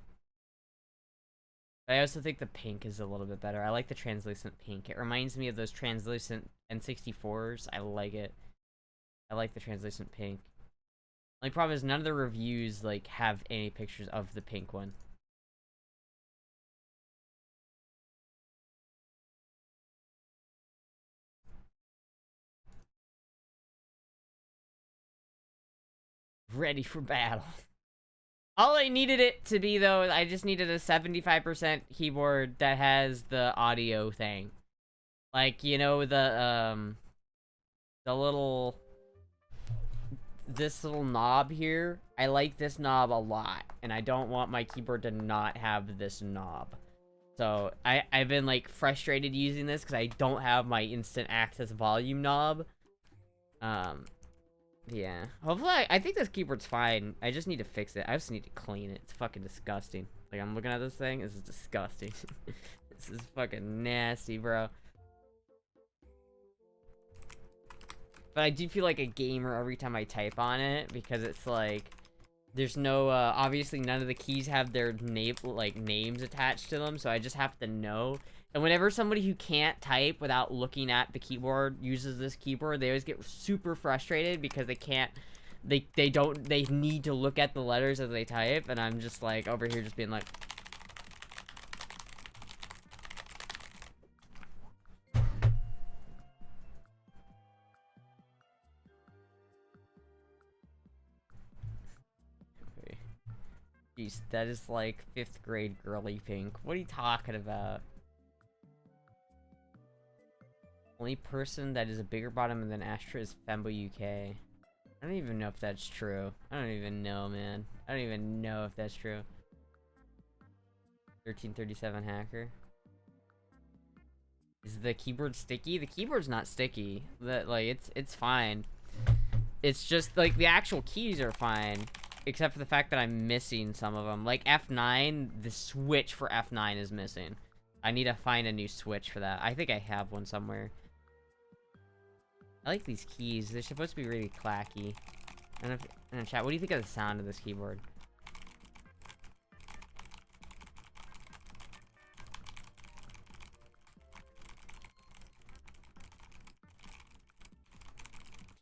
A: But I also think the pink is a little bit better. I like the translucent pink. It reminds me of those translucent N64s. I like it. I like the translucent pink. The only problem is none of the reviews, like, have any pictures of the pink one. Ready for battle. All I needed it to be, though, I just needed a 75% keyboard that has the audio thing. Like, you know, the little... This little knob here, I like this knob a lot, and I don't want my keyboard to not have this knob. So, I've been, like, frustrated using this because I don't have my instant access volume knob. Yeah. Hopefully, I think this keyboard's fine. I just need to fix it. I just need to clean it. It's fucking disgusting. Like, I'm looking at this thing. This is disgusting. This is fucking nasty, bro. But I do feel like a gamer every time I type on it, because it's like, there's no, obviously none of the keys have their names attached to them, so I just have to know. And whenever somebody who can't type without looking at the keyboard uses this keyboard, they always get super frustrated because they can't, they need to look at the letters as they type, and I'm just like, over here just being like... Jeez, that is like 5th grade girly pink. What are you talking about? Only person that is a bigger bottom than Astra is Fembo UK. I don't even know if that's true. I don't even know, man. I don't even know if that's true. 1337 hacker. Is the keyboard sticky? The keyboard's not sticky. Like it's fine. It's just like the actual keys are fine, except for the fact that I'm missing some of them. Like F9, the switch for F9 is missing. I need to find a new switch for that. I think I have one somewhere. I like these keys. They're supposed to be really clacky. I don't know if, in the chat, what do you think of the sound of this keyboard?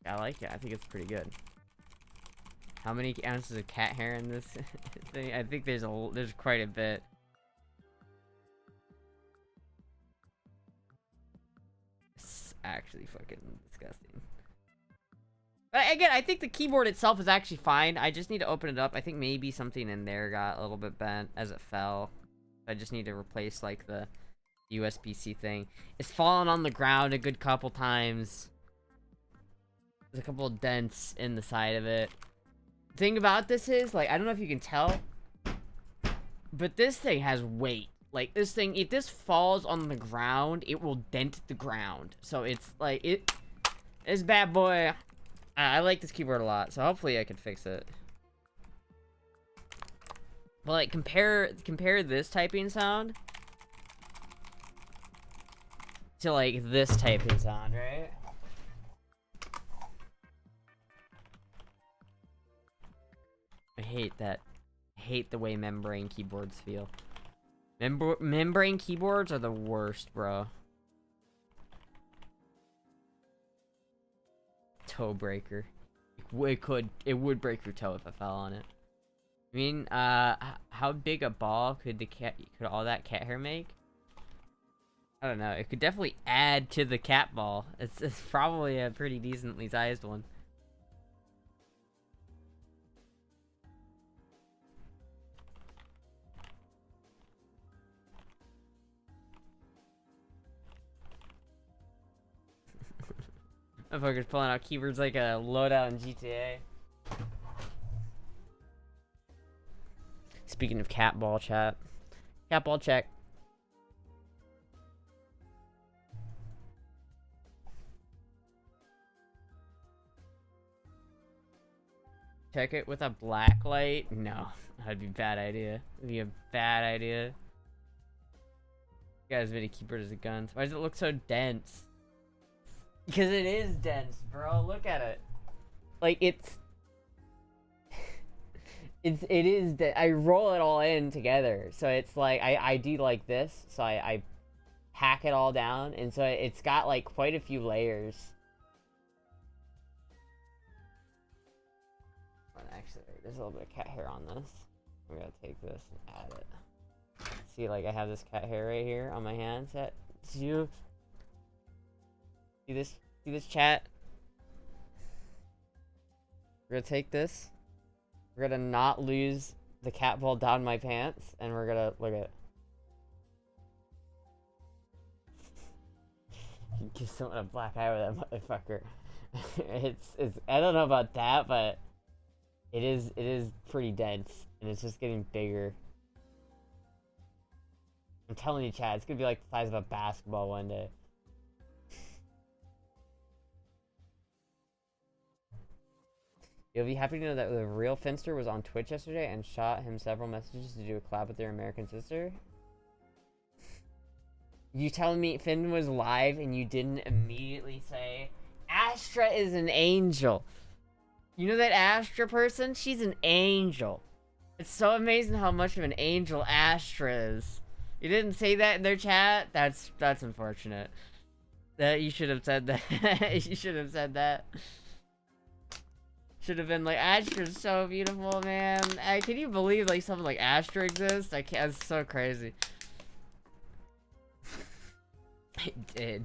A: I like it. I think it's pretty good. How many ounces of cat hair in this thing? I think there's quite a bit. It's actually fucking disgusting. But again, I think the keyboard itself is actually fine. I just need to open it up. I think maybe something in there got a little bit bent as it fell. I just need to replace like the USB-C thing. It's fallen on the ground a good couple times. There's a couple of dents in the side of it. The thing about this is, like, I don't know if you can tell, but this thing has weight. Like, this thing, if this falls on the ground, it will dent the ground. So it's like, this bad boy, I like this keyboard a lot, so hopefully I can fix it. But like, compare this typing sound to like this typing sound, right? I hate that. I hate the way membrane keyboards feel. Membrane keyboards are the worst, bro. Toe breaker. It would break your toe if I fell on it. I mean, how big a ball could all that cat hair make? I don't know. It could definitely add to the cat ball. It's probably a pretty decently sized one. Motherfucker's pulling out keyboards like a loadout in GTA. Speaking of cat ball chat. Cat ball check. Check it with a black light? No. That'd be a bad idea. It'd be a bad idea. You guys made a keyboard as a gun. Why does it look so dense? Because it is dense, bro. Look at it. Like, it is I roll it all in together. So it's like, I do like this. So I hack it all down. And so it's got like quite a few layers. Actually, there's a little bit of cat hair on this. I'm gonna take this and add it. See, like, I have this cat hair right here on my hand set. See this chat? We're gonna take this. We're gonna not lose the cat ball down my pants, and we're gonna look at it. You give someone a black eye with that motherfucker. it's I don't know about that, but it is pretty dense, and it's just getting bigger. I'm telling you, chat, it's gonna be like the size of a basketball one day. You'll be happy to know that the real Finster was on Twitch yesterday and shot him several messages to do a collab with their American sister. You telling me Finn was live and you didn't immediately say, Astra is an angel. You know that Astra person? She's an angel. It's so amazing how much of an angel Astra is. You didn't say that in their chat? That's unfortunate. That you should have said that. You should have said that. Should have been like, Astra's so beautiful, man. Can you believe like something like Astra exists? I can't. It's so crazy. It did.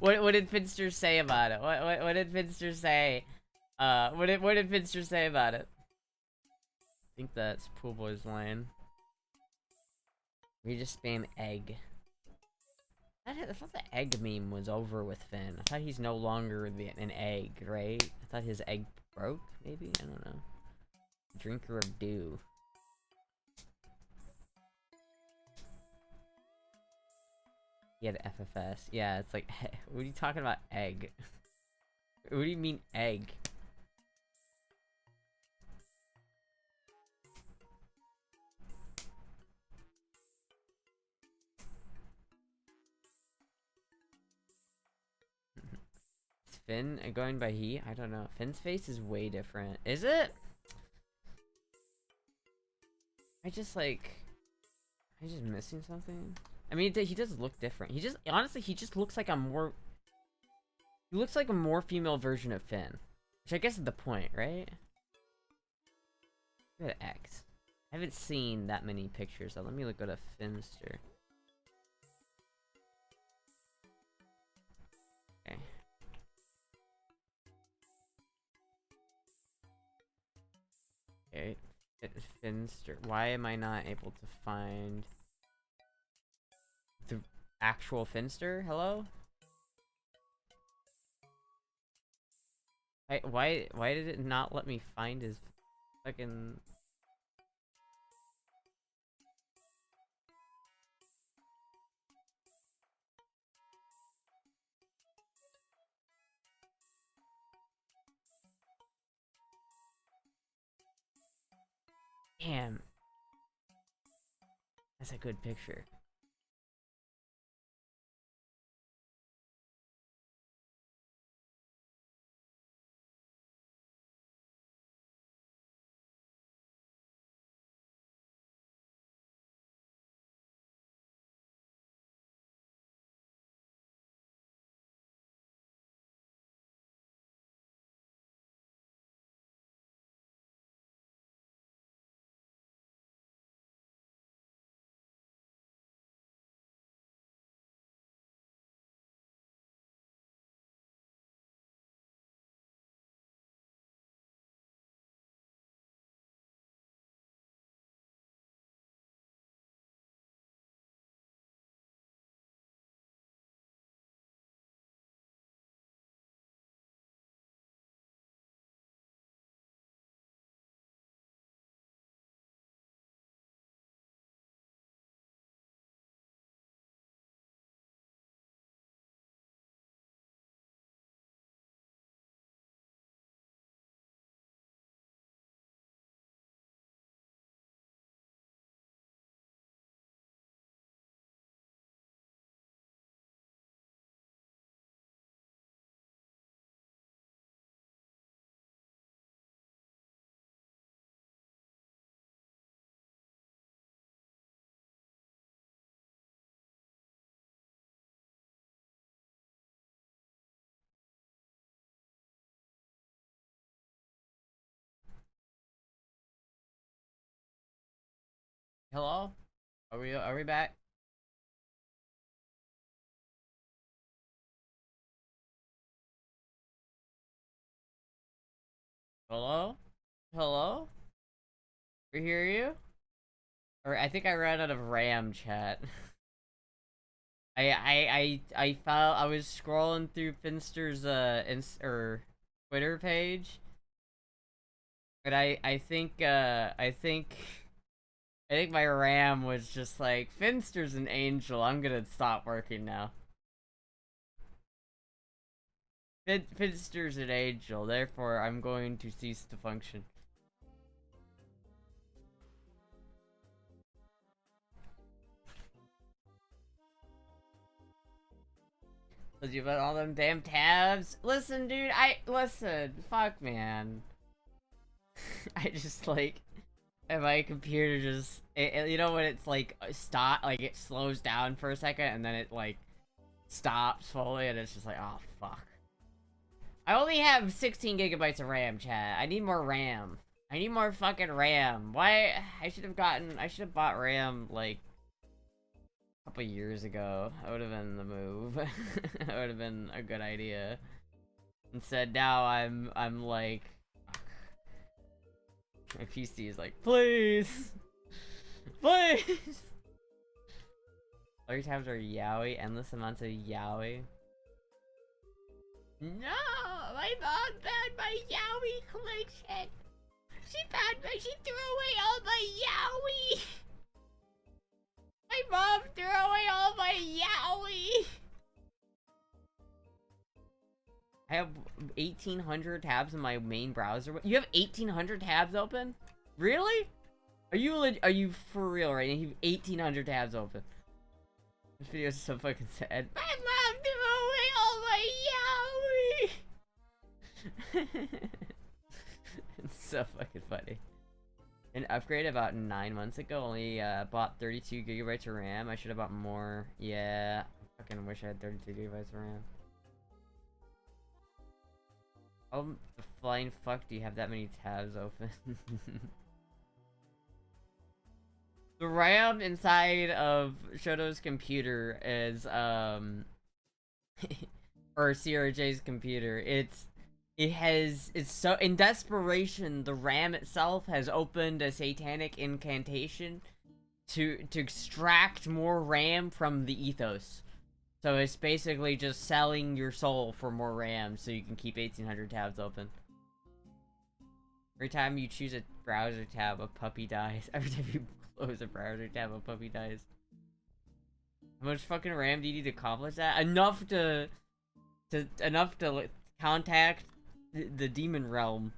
A: What did Finster say about it? What did Finster say? What did Finster say about it? I think that's Pool Boy's line. We just spam egg. I thought the egg meme was over with Finn. I thought he's no longer an egg, right? I thought his egg broke, maybe? I don't know. Drinker of dew. He had FFS. Yeah, it's like, what are you talking about, egg? What do you mean, egg? Is Finn going by he? I don't know. Finn's face is way different. Is it? I just missing something? I mean, he does look different. Honestly, he just looks like he looks like a more female version of Finn. Which I guess is the point, right? Look at X. I haven't seen that many pictures, so let me go to Finster. Okay. Okay. Finster. Why am I not able to find the actual Finster? Hello? Why did it not let me find his fucking... Damn. That's a good picture. Hello? Are we back? Hello? Hello? We hear you? Or I think I ran out of RAM chat. I found I was scrolling through Finster's Twitter page. But I think my RAM was just like, Finster's an angel, I'm gonna stop working now. Finster's an angel, therefore I'm going to cease to function. Cause you've got all them damn tabs. Listen, dude, fuck, man. I just like, and my computer just, you know when it's like, it slows down for a second and then it like, stops fully and it's just like, oh fuck. I only have 16 gigabytes of RAM, chat. I need more RAM. I need more fucking RAM. Why? I should have bought RAM like a couple years ago. That would have been the move. That would have been a good idea. Instead, now I'm like, my PC is like, please, please. All your tabs are yaoi, endless amounts of yaoi. No, my mom found my yaoi collection. She threw away all my yaoi. My mom threw away all my Yowie! I have 1,800 tabs in my main browser. You have 1,800 tabs open? Really? Are you for real right now? You have 1,800 tabs open. This video is so fucking sad. My mom threw away all my Yowie! It's so fucking funny. An upgrade about 9 months ago. Only bought 32 gigabytes of RAM. I should have bought more. Yeah, I fucking wish I had 32 gigabytes of RAM. Oh, the flying fuck do you have that many tabs open? The RAM inside of Shoto's computer is, or CRJ's computer, it's so, in desperation, the RAM itself has opened a satanic incantation to extract more RAM from the ethos. So it's basically just selling your soul for more RAM so you can keep 1,800 tabs open. Every time you choose a browser tab, a puppy dies. Every time you close a browser tab, a puppy dies. How much fucking RAM do you need to accomplish that? Enough to contact the demon realm.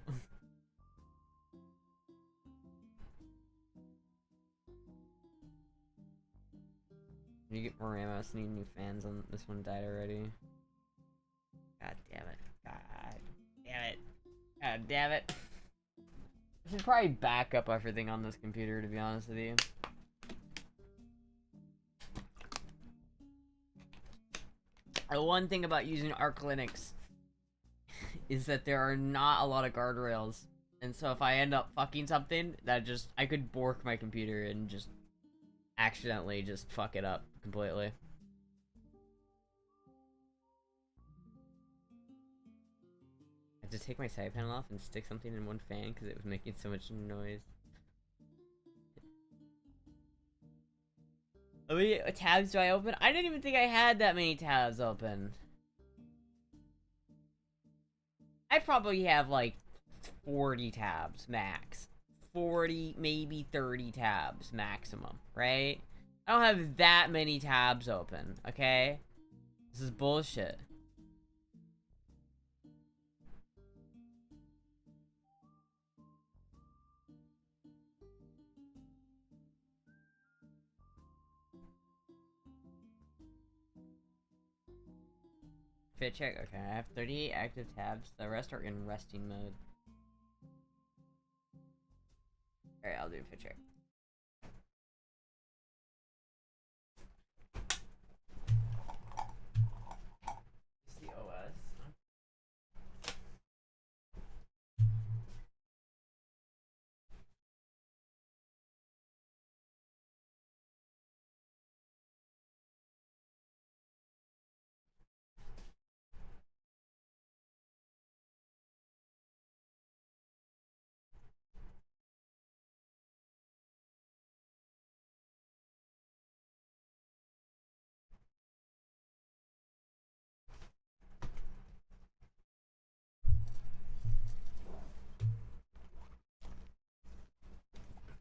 A: You get more RAM. I also need new fans on this one. Died already. God damn it. God damn it. God damn it. I should probably back up everything on this computer, to be honest with you. The one thing about using Arch Linux is that there are not a lot of guardrails. And so if I end up fucking something, I could bork my computer and just accidentally just fuck it up completely. I had to take my side panel off and stick something in one fan because it was making so much noise. How many tabs do I open? I didn't even think I had that many tabs open. I probably have like 40 tabs max. 40, maybe 30 tabs maximum, right? I don't have that many tabs open, okay? This is bullshit. Fit check, okay, I have 38 active tabs. The rest are in resting mode. Alright, I'll do a fit check. It's the OS.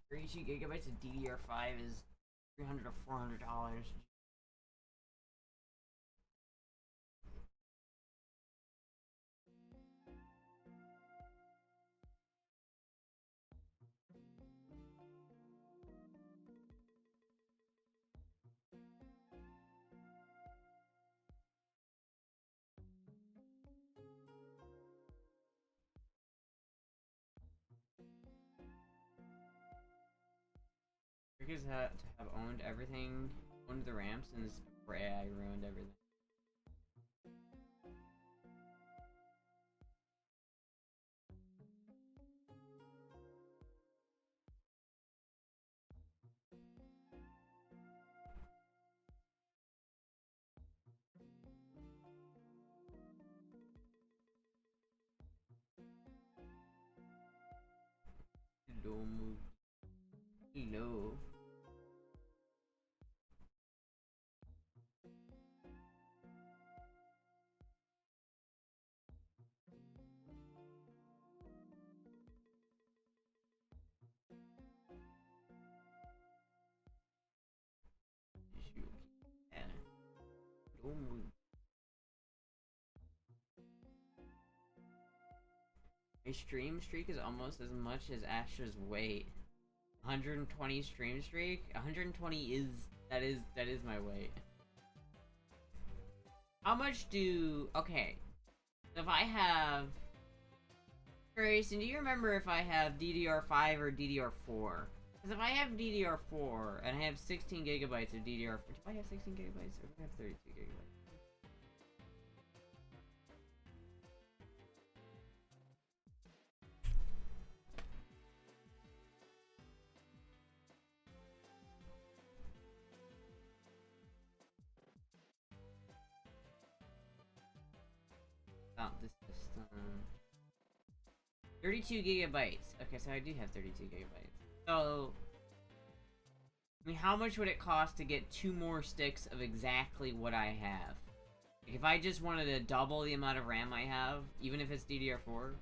A: $32 gigabytes of DDR5 is $300 to $400. Because to have owned everything, owned the RAM since before AI ruined everything. Hello. Hello. stream streak is almost as much as Astra's weight. 120 stream streak? 120 is... That is my weight. How much do... Okay. If I have... Grayson, do you remember if I have DDR5 or DDR4? Because if I have DDR4 and I have 16 gigabytes of DDR4... Do I have 16 gigabytes or do I have 32 gigabytes? About this system. 32 gigabytes. Okay, so I do have 32 gigabytes. So, I mean, how much would it cost to get 2 more sticks of exactly what I have? Like, if I just wanted to double the amount of RAM I have, even if it's DDR4?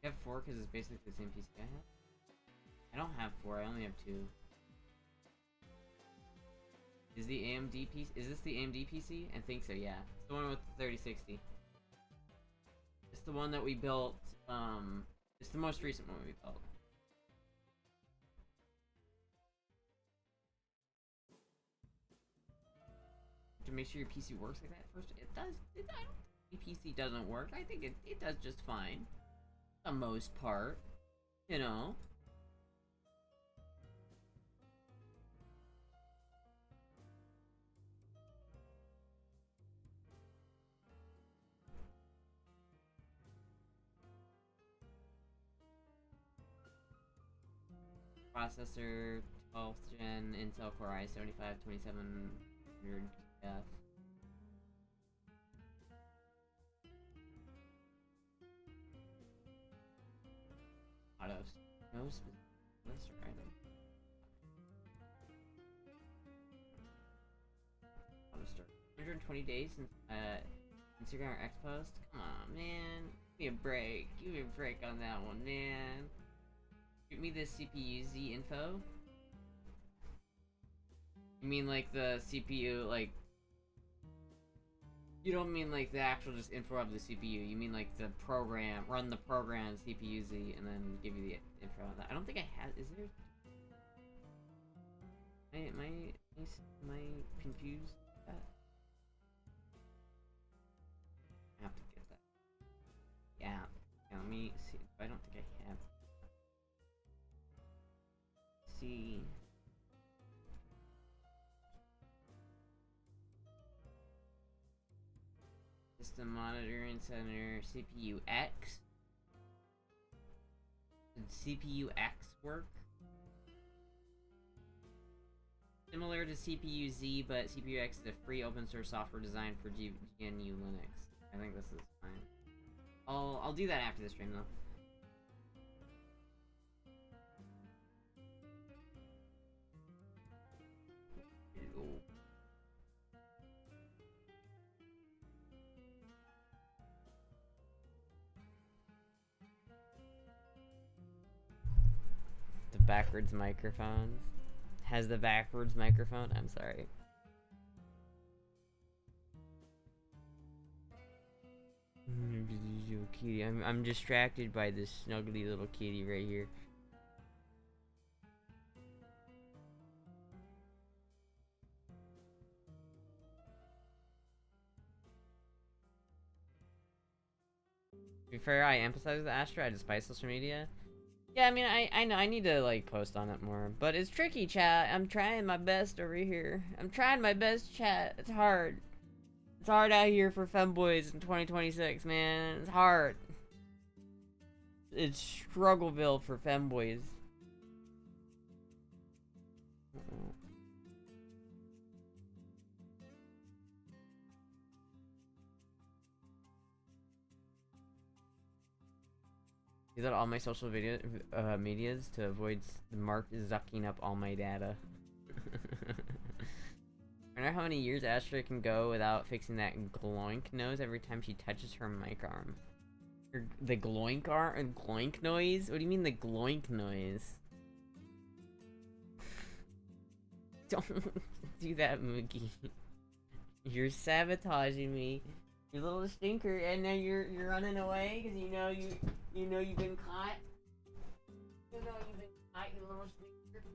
A: I have 4 because it's basically the same PC I have. I don't have 4, I only have 2. Is the AMD PC? Is this the AMD PC? I think so, yeah. It's the one with the 3060. It's the one that we built, it's the most recent one we built. To make sure your PC works like that first, it does, I don't think your PC doesn't work. I think it does just fine. For the most part. You know? Processor, 12th gen, Intel Core i75 2700F. Autos. No specific item. Auto start. 120 days since Instagram or X post? Come on, man. Give me a break. Give me a break on that one, man. Give me the CPU Z info. You mean like the CPU, like... You don't mean like the actual just info of the CPU. You mean like the program, run the program CPU Z and then give you the info on that. I don't think I have, is there... Am I confused with that? I have to get that. Yeah. Let me see. I don't think I have. See. System monitoring center, CPU X. Did CPU X work? Similar to CPU Z, but CPU X is a free open source software designed for GNU Linux. I think this is fine. I'll do that after the stream though. The backwards microphones. Has the backwards microphone? I'm sorry. Kitty. I'm distracted by this snuggly little kitty right here. To be fair, I emphasize with Astra, despite social media. Yeah, I mean, I know I need to like post on it more, but it's tricky, chat. I'm trying my best over here. I'm trying my best, chat. It's hard. It's hard out here for femboys in 2026, man. It's hard. It's struggleville for femboys. Use all my social medias to avoid Mark zucking up all my data. I wonder how many years Astra can go without fixing that gloink nose every time she touches her mic arm. The gloink gloink noise? What do you mean the gloink noise? Don't do that, Mookie. You're sabotaging me. You little stinker, and then you're running away because you know you've been caught. You know you've been caught, you little stinker.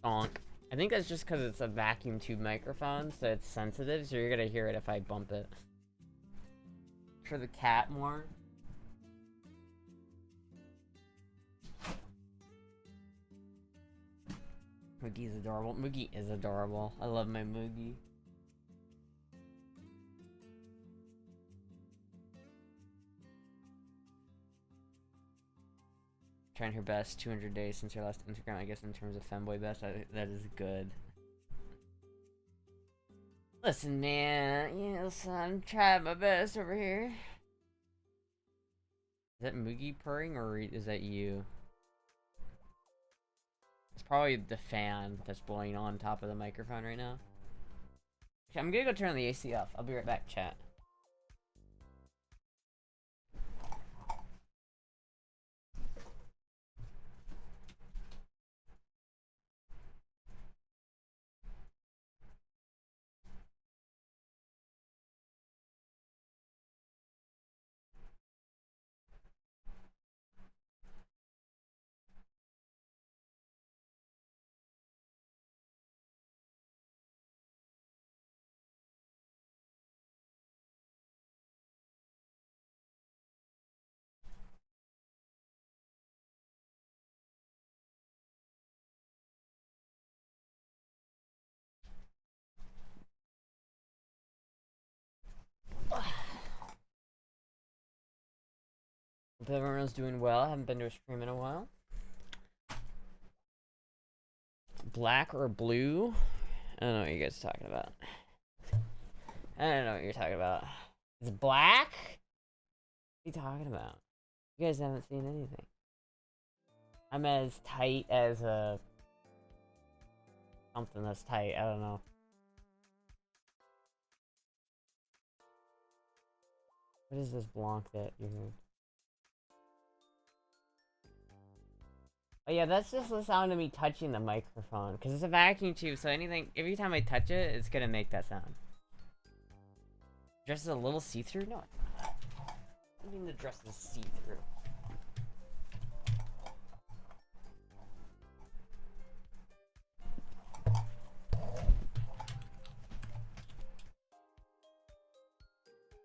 A: Donk. I think that's just because it's a vacuum tube microphone, so it's sensitive, so you're gonna hear it if I bump it. For the cat more. Moogie's adorable. Moogie is adorable. I love my Moogie. Trying her best. 200 days since your last Instagram, I guess, in terms of femboy best. That is good. Listen, man. You know, son, I'm trying my best over here. Is that Moogie purring, or is that you? It's probably the fan that's blowing on top of the microphone right now. Okay, I'm gonna go turn the AC off. I'll be right back, chat. Hope everyone's doing well. I haven't been to a stream in a while. Black or blue? I don't know what you guys are talking about. I don't know what you're talking about. It's black? What are you talking about? You guys haven't seen anything. I'm as tight as a... something that's tight. I don't know. What is this Blanc that you heard? Oh yeah, that's just the sound of me touching the microphone. Because it's a vacuum tube, so anything... every time I touch it, it's gonna make that sound. Dress is a little see-through? No. I mean the dress is see-through.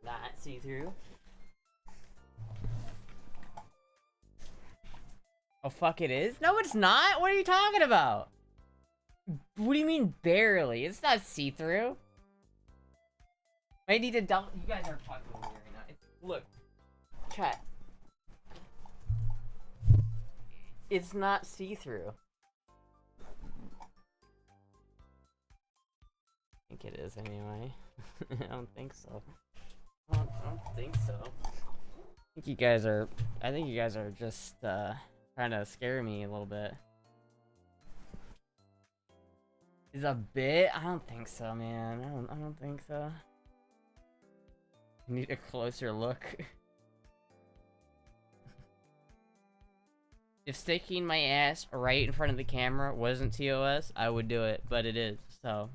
A: Not see-through. Oh fuck, it is? No, it's not! What are you talking about? What do you mean barely? It's not see-through. I need to double. You guys are fucking with me right now. Look, chat. It's not see-through. I think it is anyway. I don't think so. I don't think so. I think you guys are just trying to scare me a little bit. Is a bit? I don't think so, man. I don't think so. Need a closer look. If sticking my ass right in front of the camera wasn't TOS, I would do it, but it is, so.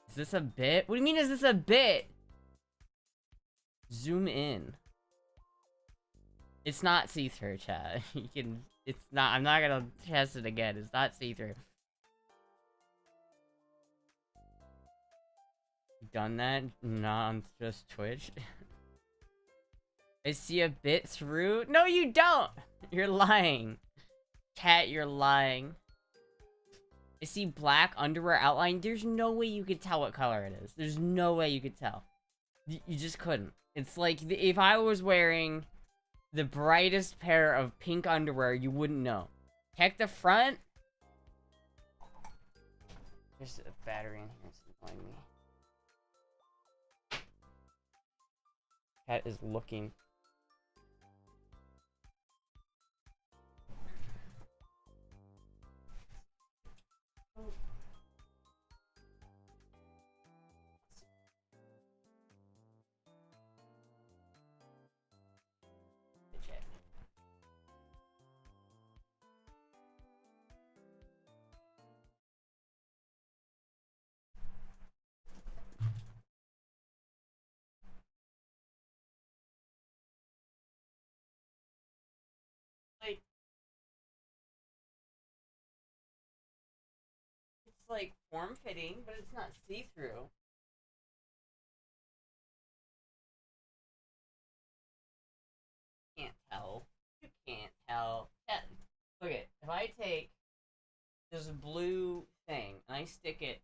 A: Is this a bit? What do you mean, is this a bit? Zoom in. It's not see-through, chat. You can, it's not, I'm not gonna test it again. It's not see-through. Done that? Not on just Twitch. I see a bit through. No, you don't! You're lying. Cat, you're lying. I see black underwear outline. There's no way you could tell what color it is. There's no way you could tell. You just couldn't. It's like, if I was wearing the brightest pair of pink underwear, you wouldn't know. Check the front. There's a battery in here. It's annoying me. Cat is looking. like form-fitting, but it's not see-through. Can't tell. You can't tell. Look at, if I take this blue thing and I stick it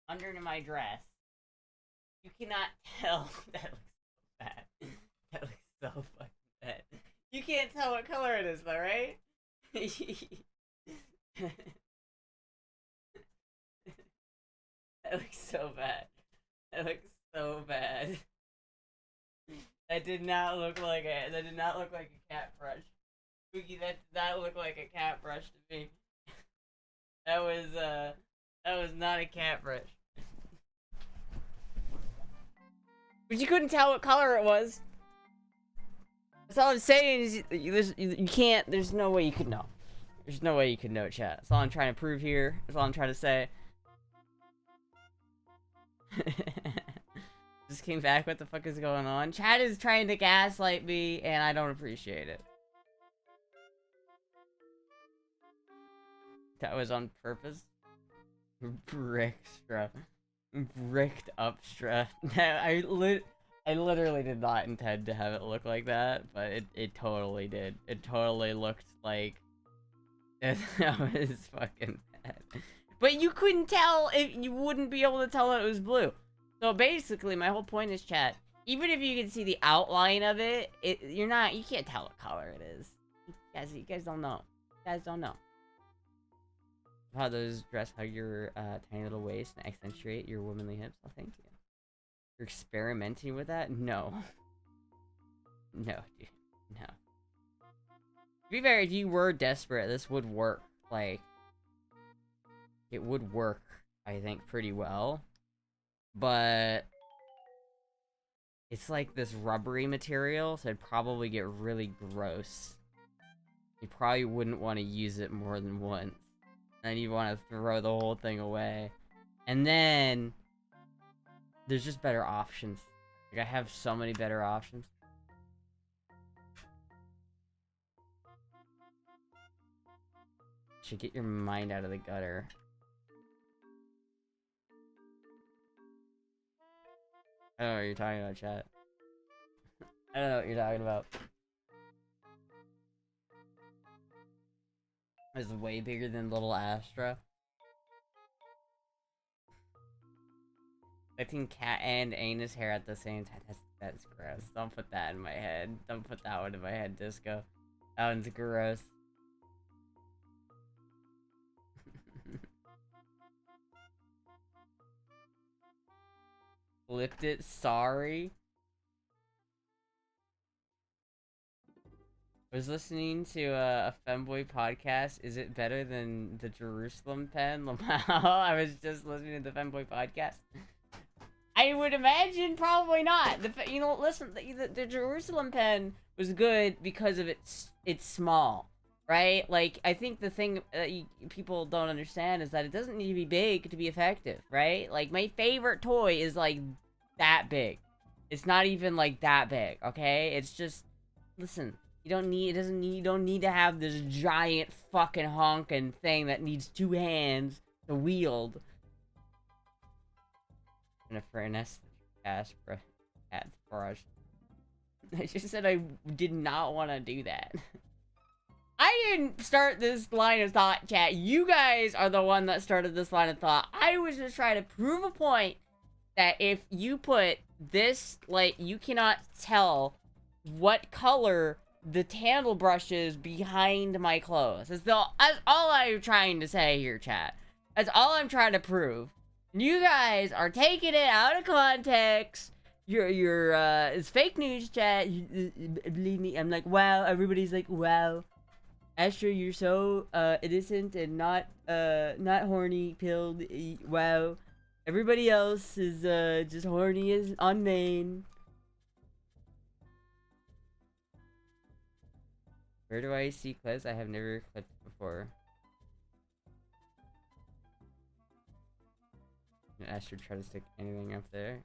A: under my dress, you cannot tell. That looks so bad. That looks so fucking bad. You can't tell what color it is though, right? That looks so bad. That looks so bad. That did not look like a cat brush. Spooky, that did not look like a cat brush to me. That was not a cat brush. But you couldn't tell what color it was. That's all I'm saying is you can't, there's no way you could know. There's no way you could know, chat. That's all I'm trying to prove here. That's all I'm trying to say. Just came back, what the fuck is going on? Chat is trying to gaslight me, and I don't appreciate it. That was on purpose. Brickstra. Bricked upstra. I literally did not intend to have it look like that, but it totally did. It totally looked like that was fucking bad. But you couldn't tell, you wouldn't be able to tell that it was blue. So basically, my whole point is, chat, even if you can see the outline of it, you can't tell what color it is. You guys don't know. You guys don't know. How those dress hug your tiny little waist and accentuate your womanly hips. Oh, thank you. You're experimenting with that? No. No, dude. No. To be fair, if you were desperate, this would work. Like, it would work, I think, pretty well. But it's like this rubbery material, so it'd probably get really gross. You probably wouldn't want to use it more than once. And you want to throw the whole thing away. And then there's just better options. Like, I have so many better options. Should get your mind out of the gutter. I don't know what you're talking about, chat. I don't know what you're talking about. It's way bigger than little Astra. I think cat and anus hair at the same time. That's gross. Don't put that in my head. Don't put that one in my head, Disco. That one's gross. Flipped it, sorry. I was listening to a femboy podcast. Is it better than the Jerusalem pen? I was just listening to the femboy podcast. I would imagine probably not. Listen, the Jerusalem pen was good because of it's small, right? Like, I think the thing that people don't understand is that it doesn't need to be big to be effective, right? Like, my favorite toy is like that big. It's not even like that big, okay? It's just, listen. You don't need to have this giant fucking honking thing that needs 2 hands to wield. And a furnace, Astra, cat brush. I just said I did not want to do that. I didn't start this line of thought, chat. You guys are the one that started this line of thought. I was just trying to prove a point that if you put this, like, you cannot tell what color the handle brush is behind my clothes. That's all I'm trying to say here, chat. That's all I'm trying to prove. You guys are taking it out of context. It's fake news, chat. Believe me, I'm like, wow. Everybody's like, wow. Astra, you're so innocent and not horny pilled. Wow. Everybody else is just horny as on main. Where do I see clips? I have never clipped before. I should try to stick anything up there.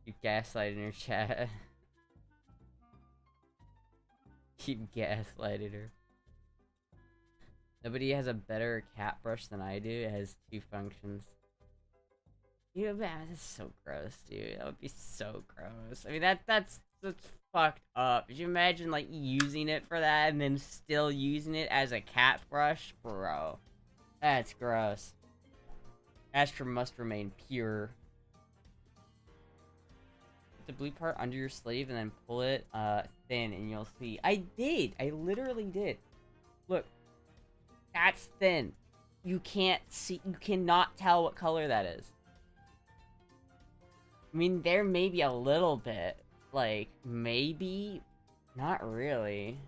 A: You gaslighting her, chat. Keep gaslighting her. Nobody has a better cat brush than I do. It has 2 functions. You man, that's so gross, dude. That would be so gross. I mean, that's fucked up. Could you imagine like using it for that and then still using it as a cat brush, bro? That's gross. Astra must remain pure. Put the blue part under your sleeve and then pull it thin, and you'll see. I did. I literally did. Look, that's thin. You can't see. You cannot tell what color that is. I mean, there may be a little bit. Like, maybe. Not really.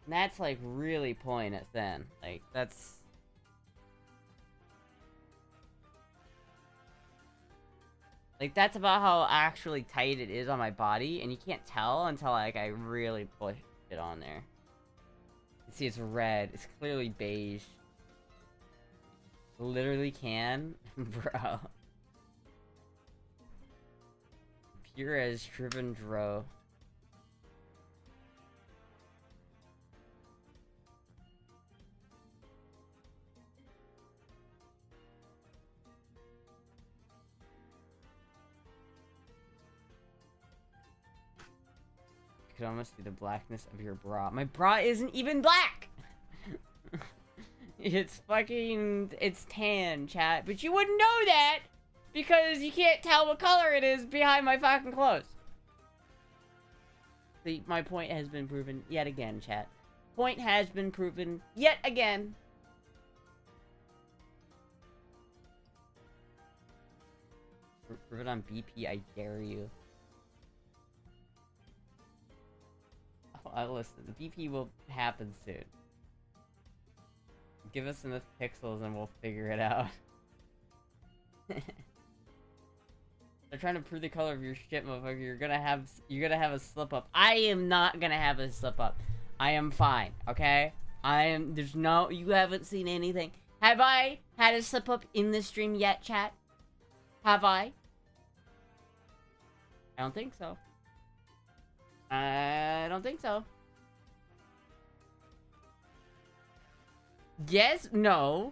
A: And that's, like, really pulling it thin. Like, that's... Like, that's about how actually tight it is on my body. And you can't tell until, like, I really push it on there. You see, it's red. It's clearly beige. Literally can. Bro. Pure as driven dro. You could almost see the blackness of your bra. My bra isn't even black! It's fucking... It's tan, chat. But you wouldn't know that! Because you can't tell what color it is behind my fucking clothes. See, my point has been proven yet again, chat. Point has been proven yet again. Prove it on BP, I dare you. Oh, listen, the BP will happen soon. Give us enough pixels and we'll figure it out. They're trying to prove the color of your shit, motherfucker. You're gonna have a slip up. I am not gonna have a slip up. I am fine, okay? You haven't seen anything. Have I had a slip up in this stream yet, chat? Have I? I don't think so. I don't think so. Yes? No.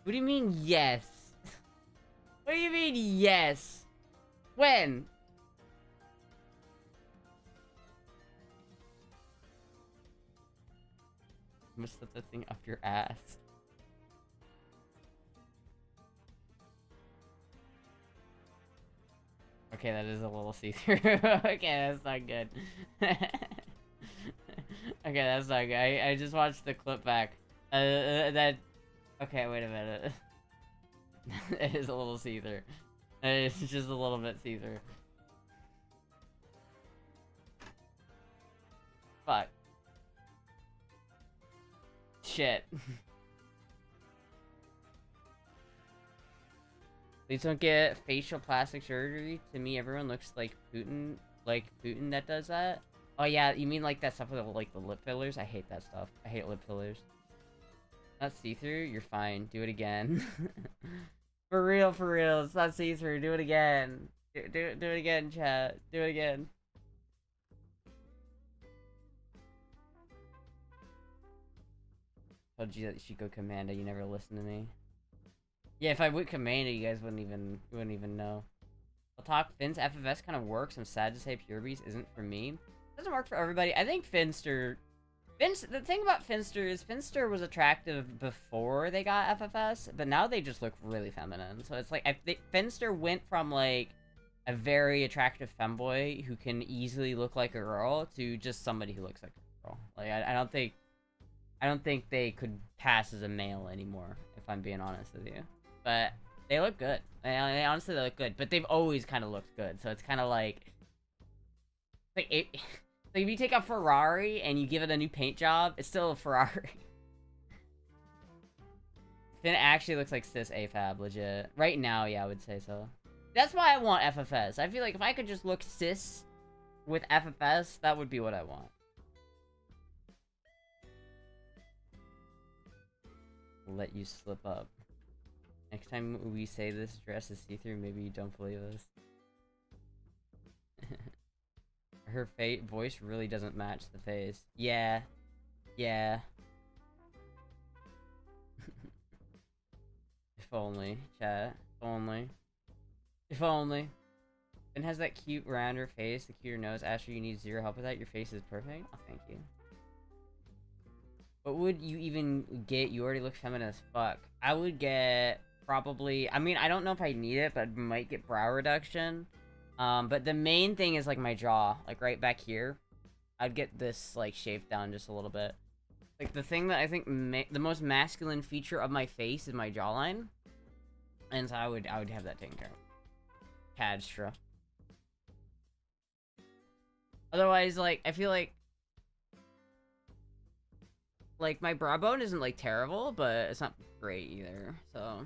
A: What do you mean, yes? What do you mean, yes? When? I'm gonna slip that thing up your ass. Okay, that is a little see-through. Okay, that's not good. Okay, that's not good. I just watched the clip back. Okay, wait a minute. It is a little see-through. It's just a little bit see-through. Fuck. Shit. Please don't get facial plastic surgery. To me, everyone looks like Putin. Like Putin that does that. Oh yeah, you mean like that stuff with like the lip fillers? I hate that stuff. I hate lip fillers. Not see-through? You're fine. Do it again. For real, it's not see-through. Do it again. Do it again, chat. Do it again. Told you that you should go Commando. You never listen to me. Yeah, if I went Commando, you guys wouldn't even know. I'll talk. Finn's FFS kind of works. I'm sad to say Pure Beast isn't for me. It doesn't work for everybody. I think Finster... The thing about Finster is Finster was attractive before they got FFS, but now they just look really feminine. So it's like, Finster went from like a very attractive femboy who can easily look like a girl to just somebody who looks like a girl. Like, I don't think they could pass as a male anymore, if I'm being honest with you. But they look good. They honestly look good, but they've always kind of looked good. So it's kind of like if you take a Ferrari and you give it a new paint job, it's still a Ferrari. Finn actually looks like cis AFAB, legit. Right now, yeah, I would say so. That's why I want FFS. I feel like if I could just look cis with FFS, that would be what I want. Let you slip up. Next time we say this dress is see-through, maybe you don't believe us. Her voice really doesn't match the face. Yeah. Yeah. If only, chat. If only. If only. And has that cute rounder face, the cuter nose. Astra, you need zero help with that. Your face is perfect. Oh, thank you. What would you even get? You already look feminine as fuck. I would get probably... I mean, I don't know if I need it, but I might get brow reduction. But the main thing is, like, my jaw. Like, right back here. I'd get this, like, shaved down just a little bit. Like, the thing that I think the most masculine feature of my face is my jawline. And so I would have that taken care of. Astra. Otherwise, like, I feel like my brow bone isn't, like, terrible, but it's not great either, so.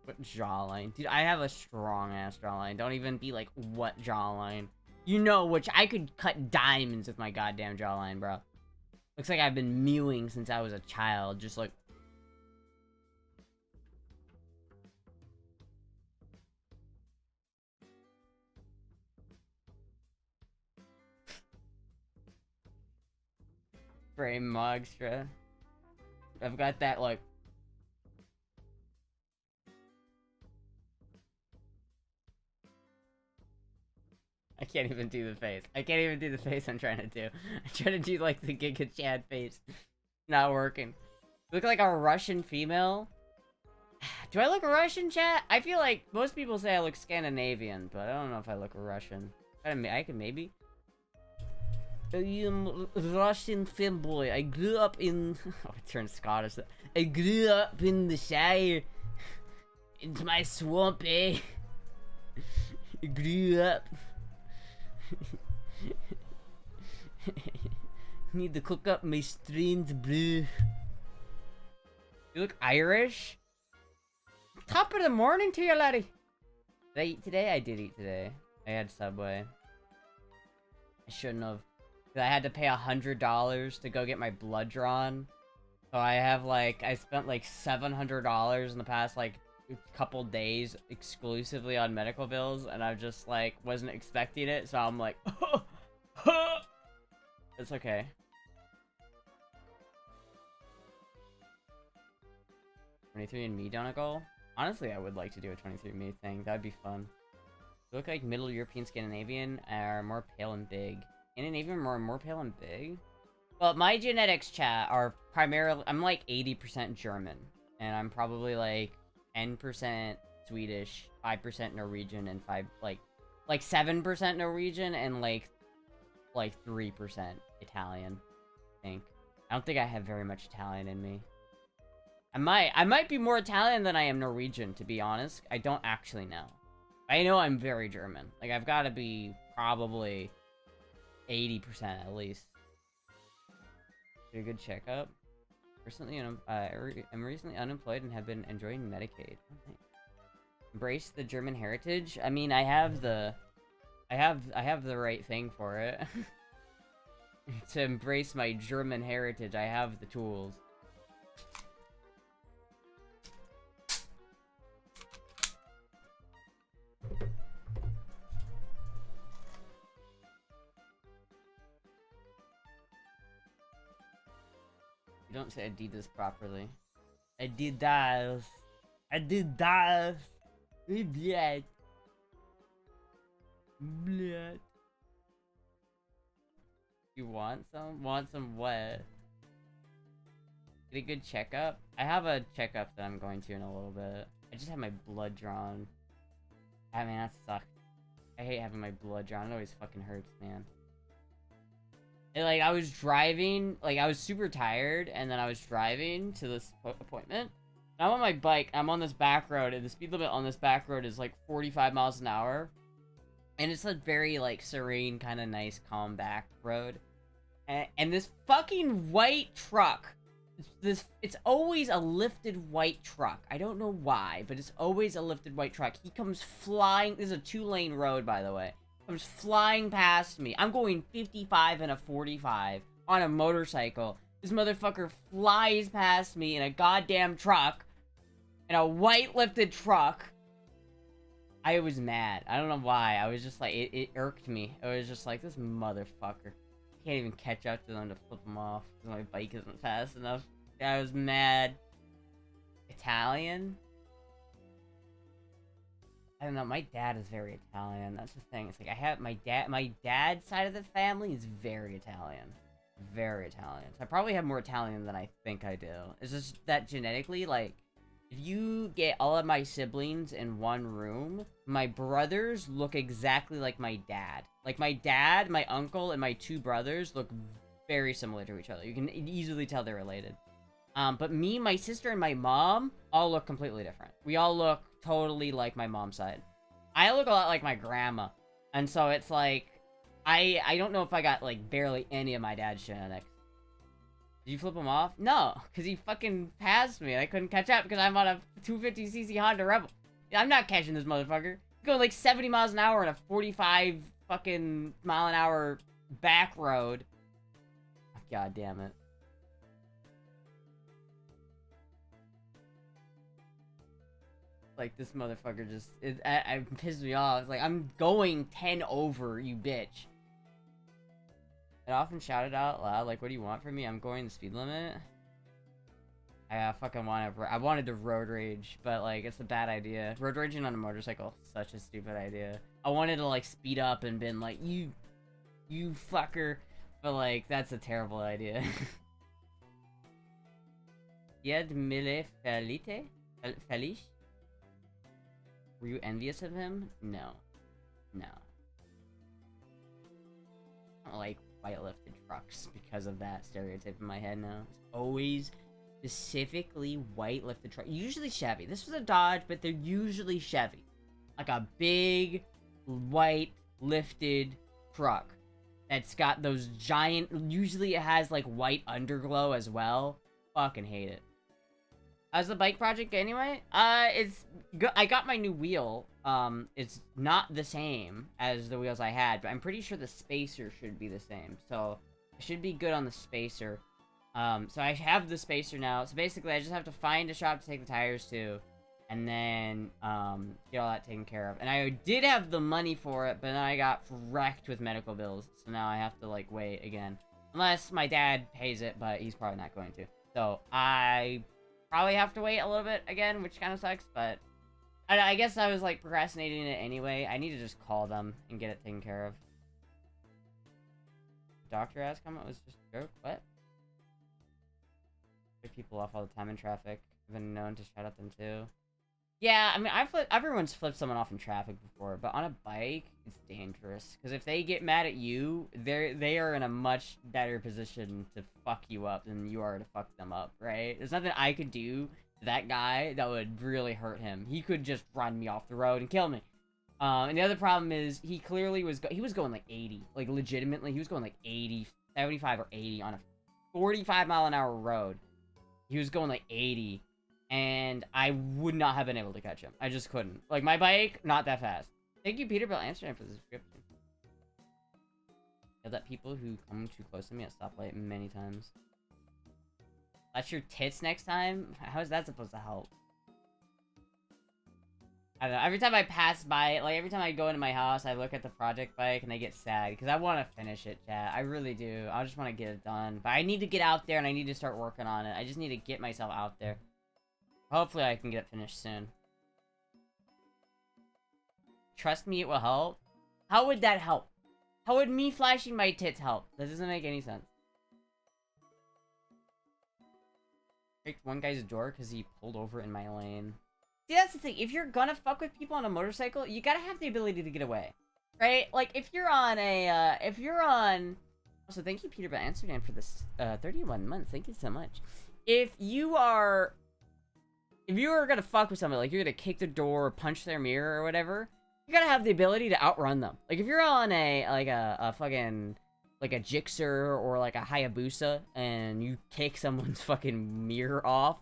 A: What jawline? Dude, I have a strong-ass jawline. Don't even be like, what jawline? You know, which I could cut diamonds with my goddamn jawline, bro. Looks like I've been mewing since I was a child, just like... Frame Mogstra. I've got that, like... I can't even do the face. I can't even do the face I'm trying to do. I'm trying to do, like, the Giga Chad face. Not working. Look like a Russian female? Do I look Russian, chat? I feel like most people say I look Scandinavian, but I don't know if I look Russian. I could maybe. I am Russian femboy. I grew up in... Oh, I turned Scottish. I grew up in the Shire. Into my swamp, eh? I grew up. Need to cook up my strange brew. You look Irish? Top of the morning to you, laddie. Did I eat today? I did eat today. I had Subway. I shouldn't have. I had to pay $100 to go get my blood drawn. So I have, like, I spent like $700 in the past, like, couple days exclusively on medical bills, and I just, like, wasn't expecting it, so I'm like, it's okay. $23andMe done a goal? Honestly, I would like to do a 23andMe thing. That'd be fun. You look like Middle European Scandinavian are more pale and big. Scandinavian more pale and big? Well, my genetics, chat, are primarily... I'm like 80% German. And I'm probably like 10% Swedish, 5% Norwegian, and 7% Norwegian, and like 3% Italian, I think. I don't think I have very much Italian in me. I might be more Italian than I am Norwegian, to be honest. I don't actually know. I know I'm very German. Like, I've got to be probably 80% at least. Did a good checkup. Recently, I'm recently unemployed and have been enjoying Medicaid. Okay. Embrace the German heritage. I mean, I have the right thing for it. To embrace my German heritage, I have the tools. You don't say Adidas properly. Adidas. Adidas. Блядь. Блядь. You want some? Want some what? Get a good checkup? I have a checkup that I'm going to in a little bit. I just had my blood drawn. I mean, that sucks. I hate having my blood drawn. It always fucking hurts, man. And, like, I was driving, like, I was super tired, and then I was driving to this appointment. And I'm on my bike, I'm on this back road, and the speed limit on this back road is, like, 45 miles an hour. And it's a very, like, serene, kind of nice, calm back road. And this fucking white truck, it's always a lifted white truck. I don't know why, but it's always a lifted white truck. He comes flying, this is a 2-lane road, by the way. Comes flying past me. I'm going 55 and a 45 on a motorcycle. This motherfucker flies past me in a goddamn truck. In a white lifted truck. I was mad. I don't know why. I was just like, it irked me. I was just like, this motherfucker. can't even catch up to them to flip them off because my bike isn't fast enough. I was mad. Italian? I don't know, my dad is very Italian. That's the thing. It's like I have my dad's side of the family is very Italian. Very Italian. So I probably have more Italian than I think I do. It's just that genetically, like, if you get all of my siblings in one room, my brothers look exactly like my dad. Like, my dad, my uncle, and my 2 brothers look very similar to each other. You can easily tell they're related. But me, my sister, and my mom all look completely different. We all look totally like my mom's side. I look a lot like my grandma. And so it's like, I don't know if I got, like, barely any of my dad's genetics. Did you flip him off? No, because he fucking passed me. I couldn't catch up because I'm on a 250cc Honda Rebel. I'm not catching this motherfucker. He's going like 70 miles an hour on a 45 fucking mile an hour back road. God damn it. Like, this motherfucker just... It pissed me off. It's like, I'm going 10 over, you bitch. I often shouted out loud, like, what do you want from me? I'm going the speed limit. I fucking I wanted to road rage, but, like, it's a bad idea. Road raging on a motorcycle, such a stupid idea. I wanted to, like, speed up and been like, you fucker. But, like, that's a terrible idea. Yed mille Felice? Were you envious of him? No. No. I don't like white lifted trucks because of that stereotype in my head now. It's always specifically white lifted truck. Usually Chevy. This was a Dodge, but they're usually Chevy. Like a big white lifted truck that's got those giant... Usually it has like white underglow as well. Fucking hate it. How's the bike project anyway? It's good. I got my new wheel. It's not the same as the wheels I had, but I'm pretty sure the spacer should be the same. So, I should be good on the spacer. So I have the spacer now. So basically, I just have to find a shop to take the tires to, and then, get all that taken care of. And I did have the money for it, but then I got wrecked with medical bills. So now I have to, like, wait again. Unless my dad pays it, but he's probably not going to. So, I probably have to wait a little bit again, which kind of sucks, but I guess I was, like, procrastinating it anyway. I need to just call them and get it taken care of. Doctor asked comment was just a joke. What? Pick people off all the time in traffic. I've been known to shout at them too. Yeah, I mean, everyone's flipped someone off in traffic before, but on a bike, it's dangerous. Because if they get mad at you, they are in a much better position to fuck you up than you are to fuck them up, right? There's nothing I could do to that guy that would really hurt him. He could just run me off the road and kill me. And the other problem is, he clearly was going like 80. Like, legitimately, he was going like 80, 75 or 80 on a 45 mile an hour road. He was going like 80. And I would not have been able to catch him. I just couldn't. Like, my bike, not that fast. Thank you, Peterbilt Amsterdam, for the subscription. I've let people who come too close to me at stoplight many times. That's your tits next time? How is that supposed to help? I don't know. Every time I pass by it, like, every time I go into my house, I look at the project bike and I get sad. Because I want to finish it, chat. I really do. I just want to get it done. But I need to get out there and I need to start working on it. I just need to get myself out there. Hopefully I can get it finished soon. Trust me, it will help. How would that help? How would me flashing my tits help? That doesn't make any sense. Kicked one guy's door because he pulled over in my lane. See, that's the thing. If you're gonna fuck with people on a motorcycle, you gotta have the ability to get away. Right? Like, if you're on a, Also, thank you, Peterbilt Amsterdam, for this, 31 months. Thank you so much. If you are gonna fuck with somebody, like, you're gonna kick the door or punch their mirror or whatever, you gotta have the ability to outrun them. Like, if you're on a fucking, like a Gixxer or like a Hayabusa, and you kick someone's fucking mirror off,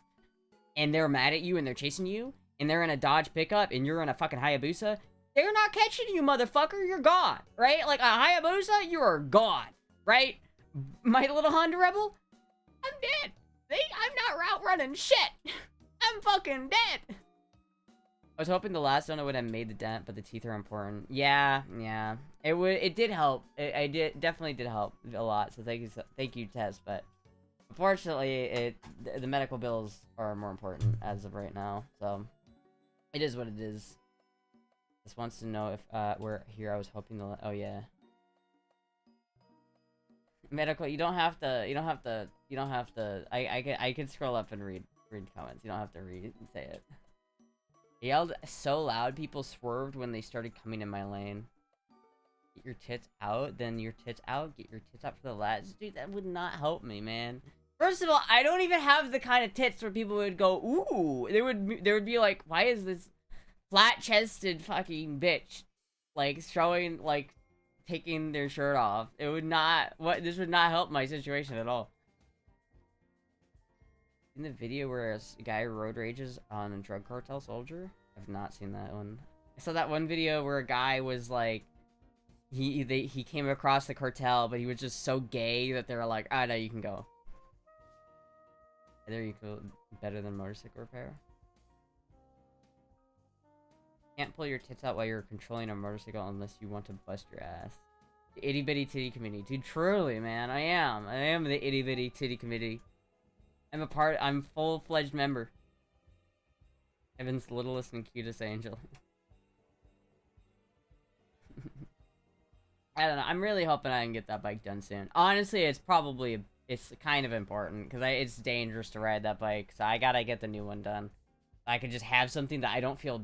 A: and they're mad at you and they're chasing you, and they're in a Dodge pickup and you're in a fucking Hayabusa, they're not catching you, motherfucker. You're gone, right? Like a Hayabusa, you are gone, right? My little Honda Rebel, I'm dead. I'm not route running shit. I'm fucking dead. I was hoping the last donut would have made the dent, but the teeth are important. Yeah, yeah. It did help. Definitely did help a lot. So thank you, Tess. But unfortunately, the medical bills are more important as of right now. So it is what it is. Just wants to know if we're here. I was hoping to. Oh yeah. Medical. You don't have to. You don't have to. You don't have to. I can scroll up and read comments. You don't have to say it. I yelled so loud, people swerved when they started coming in my lane. Get your tits out, then your tits out. Get your tits out for the lads. Dude, that would not help me, man. First of all, I don't even have the kind of tits where people would go, ooh. They would be like, why is this flat-chested fucking bitch, like, showing, like, taking their shirt off? It would not, this would not help my situation at all. In the video where a guy road rages on a drug cartel soldier? I've not seen that one. I saw that one video where a guy was like, he came across the cartel, but he was just so gay that they were like, ah, no, you can go. There you go. Better than motorcycle repair. Can't pull your tits out while you're controlling a motorcycle unless you want to bust your ass. The itty bitty titty committee. Dude, truly, man, I am the itty bitty titty committee. I'm full-fledged member. Evan's littlest and cutest angel. I don't know. I'm really hoping I can get that bike done soon. Honestly, it's kind of important because it's dangerous to ride that bike. So I gotta get the new one done. I could just have something that I don't feel.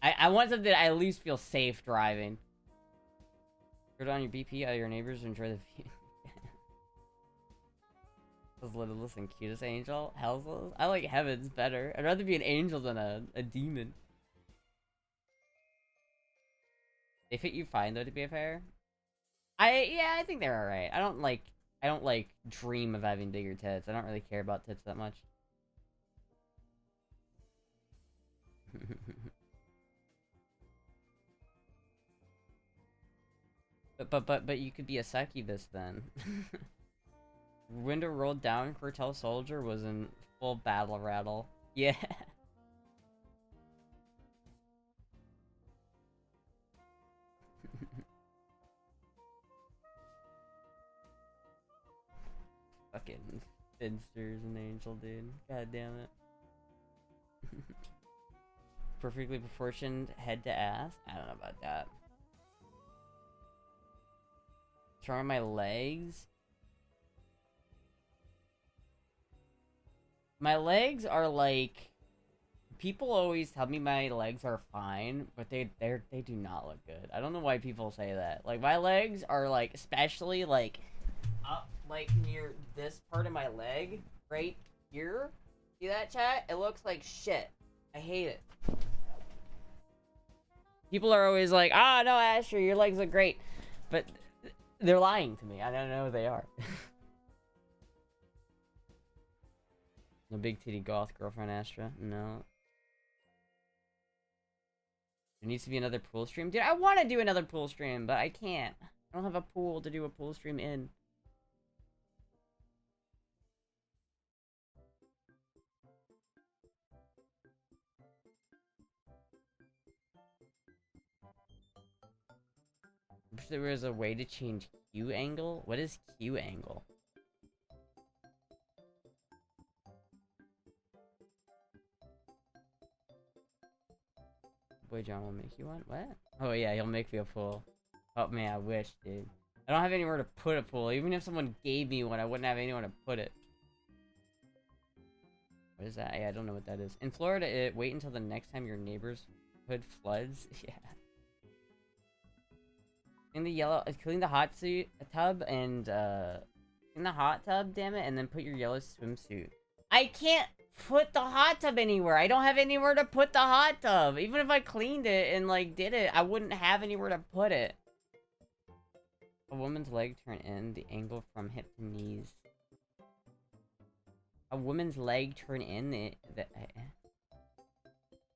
A: I want something that I at least feel safe driving. Turn on your BP. All your neighbors enjoy the view. Was littlest and cutest angel. Hell's. I like heavens better. I'd rather be an angel than a demon. They fit you fine though, to be fair. I think they're alright. I don't like dream of having bigger tits. I don't really care about tits that much. but you could be a succubus then. Window rolled down, cartel soldier was in full battle rattle. Yeah. Fucking Finster's an angel, dude. God damn it. Perfectly proportioned head to ass? I don't know about that. Turn on my legs? My legs are like... People always tell me my legs are fine, but they do not look good. I don't know why people say that. Like, my legs are like, especially like... up like near this part of my leg right here. See that, chat? It looks like shit. I hate it. People are always like, ah, no, Astra, your legs look great. But they're lying to me. I don't know who they are. No big titty goth girlfriend, Astra. No. There needs to be another pool stream. Dude, I want to do another pool stream, but I can't. I don't have a pool to do a pool stream in. I wish there was a way to change Q angle. What is Q angle? Boy John will make you one? What? Oh yeah, he'll make me a pool. Oh man, I wish, dude. I don't have anywhere to put a pool. Even if someone gave me one, I wouldn't have anywhere to put it. What is that? Yeah, I don't know what that is. In Florida, wait until the next time your neighbor's hood floods. Yeah. Clean the hot tub and in the hot tub, damn it, and then put your yellow swimsuit. I can't put the hot tub anywhere. I don't have anywhere to put the hot tub. Even if I cleaned it and like did it, I wouldn't have anywhere to put it. A woman's leg turn in, the angle from hip to knees. A woman's leg turn in the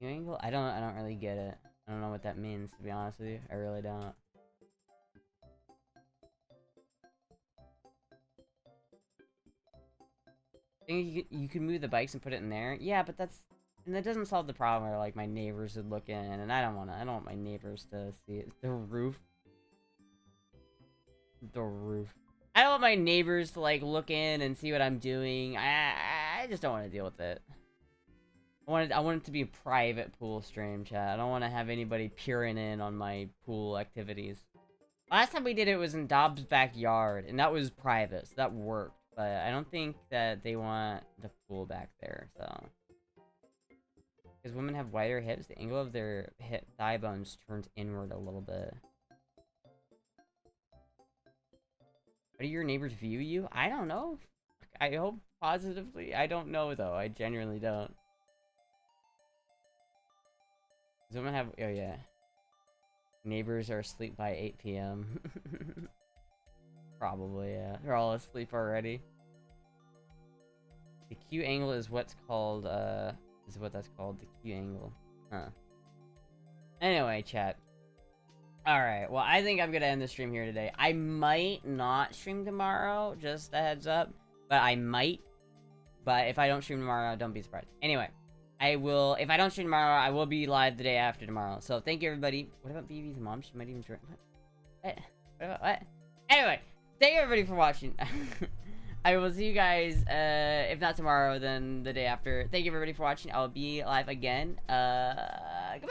A: angle? I don't really get it. I don't know what that means, to be honest with you. I really don't. You can move the bikes and put it in there. Yeah, but that's And that doesn't solve the problem where, like, my neighbors would look in, and I don't want my neighbors to see it. The roof. The roof. I don't want my neighbors to, like, look in and see what I'm doing. I just don't want to deal with it. I want it to be a private pool stream, chat. I don't want to have anybody peering in on my pool activities. Last time we did it was in Dobbs' backyard, and that was private, so that worked. But I don't think that they want the pool back there, so... Because women have wider hips, the angle of their hip thigh bones turns inward a little bit. How do your neighbors view you? I don't know. I hope positively. I don't know, though. I genuinely don't. Does women have... Oh, yeah. Neighbors are asleep by 8 p.m. Probably, yeah. They're all asleep already. The Q angle is what's called, is what that's called, the Q angle. Huh. Anyway, chat. Alright, well, I think I'm gonna end the stream here today. I might not stream tomorrow, just a heads up. But I might. But if I don't stream tomorrow, don't be surprised. Anyway, I will, if I don't stream tomorrow, I will be live the day after tomorrow. So thank you, everybody. What about BB's mom? She might even join. What? What about what? Anyway, thank you, everybody, for watching. I will see you guys, if not tomorrow, then the day after. Thank you, everybody, for watching. I'll be live again. Goodbye!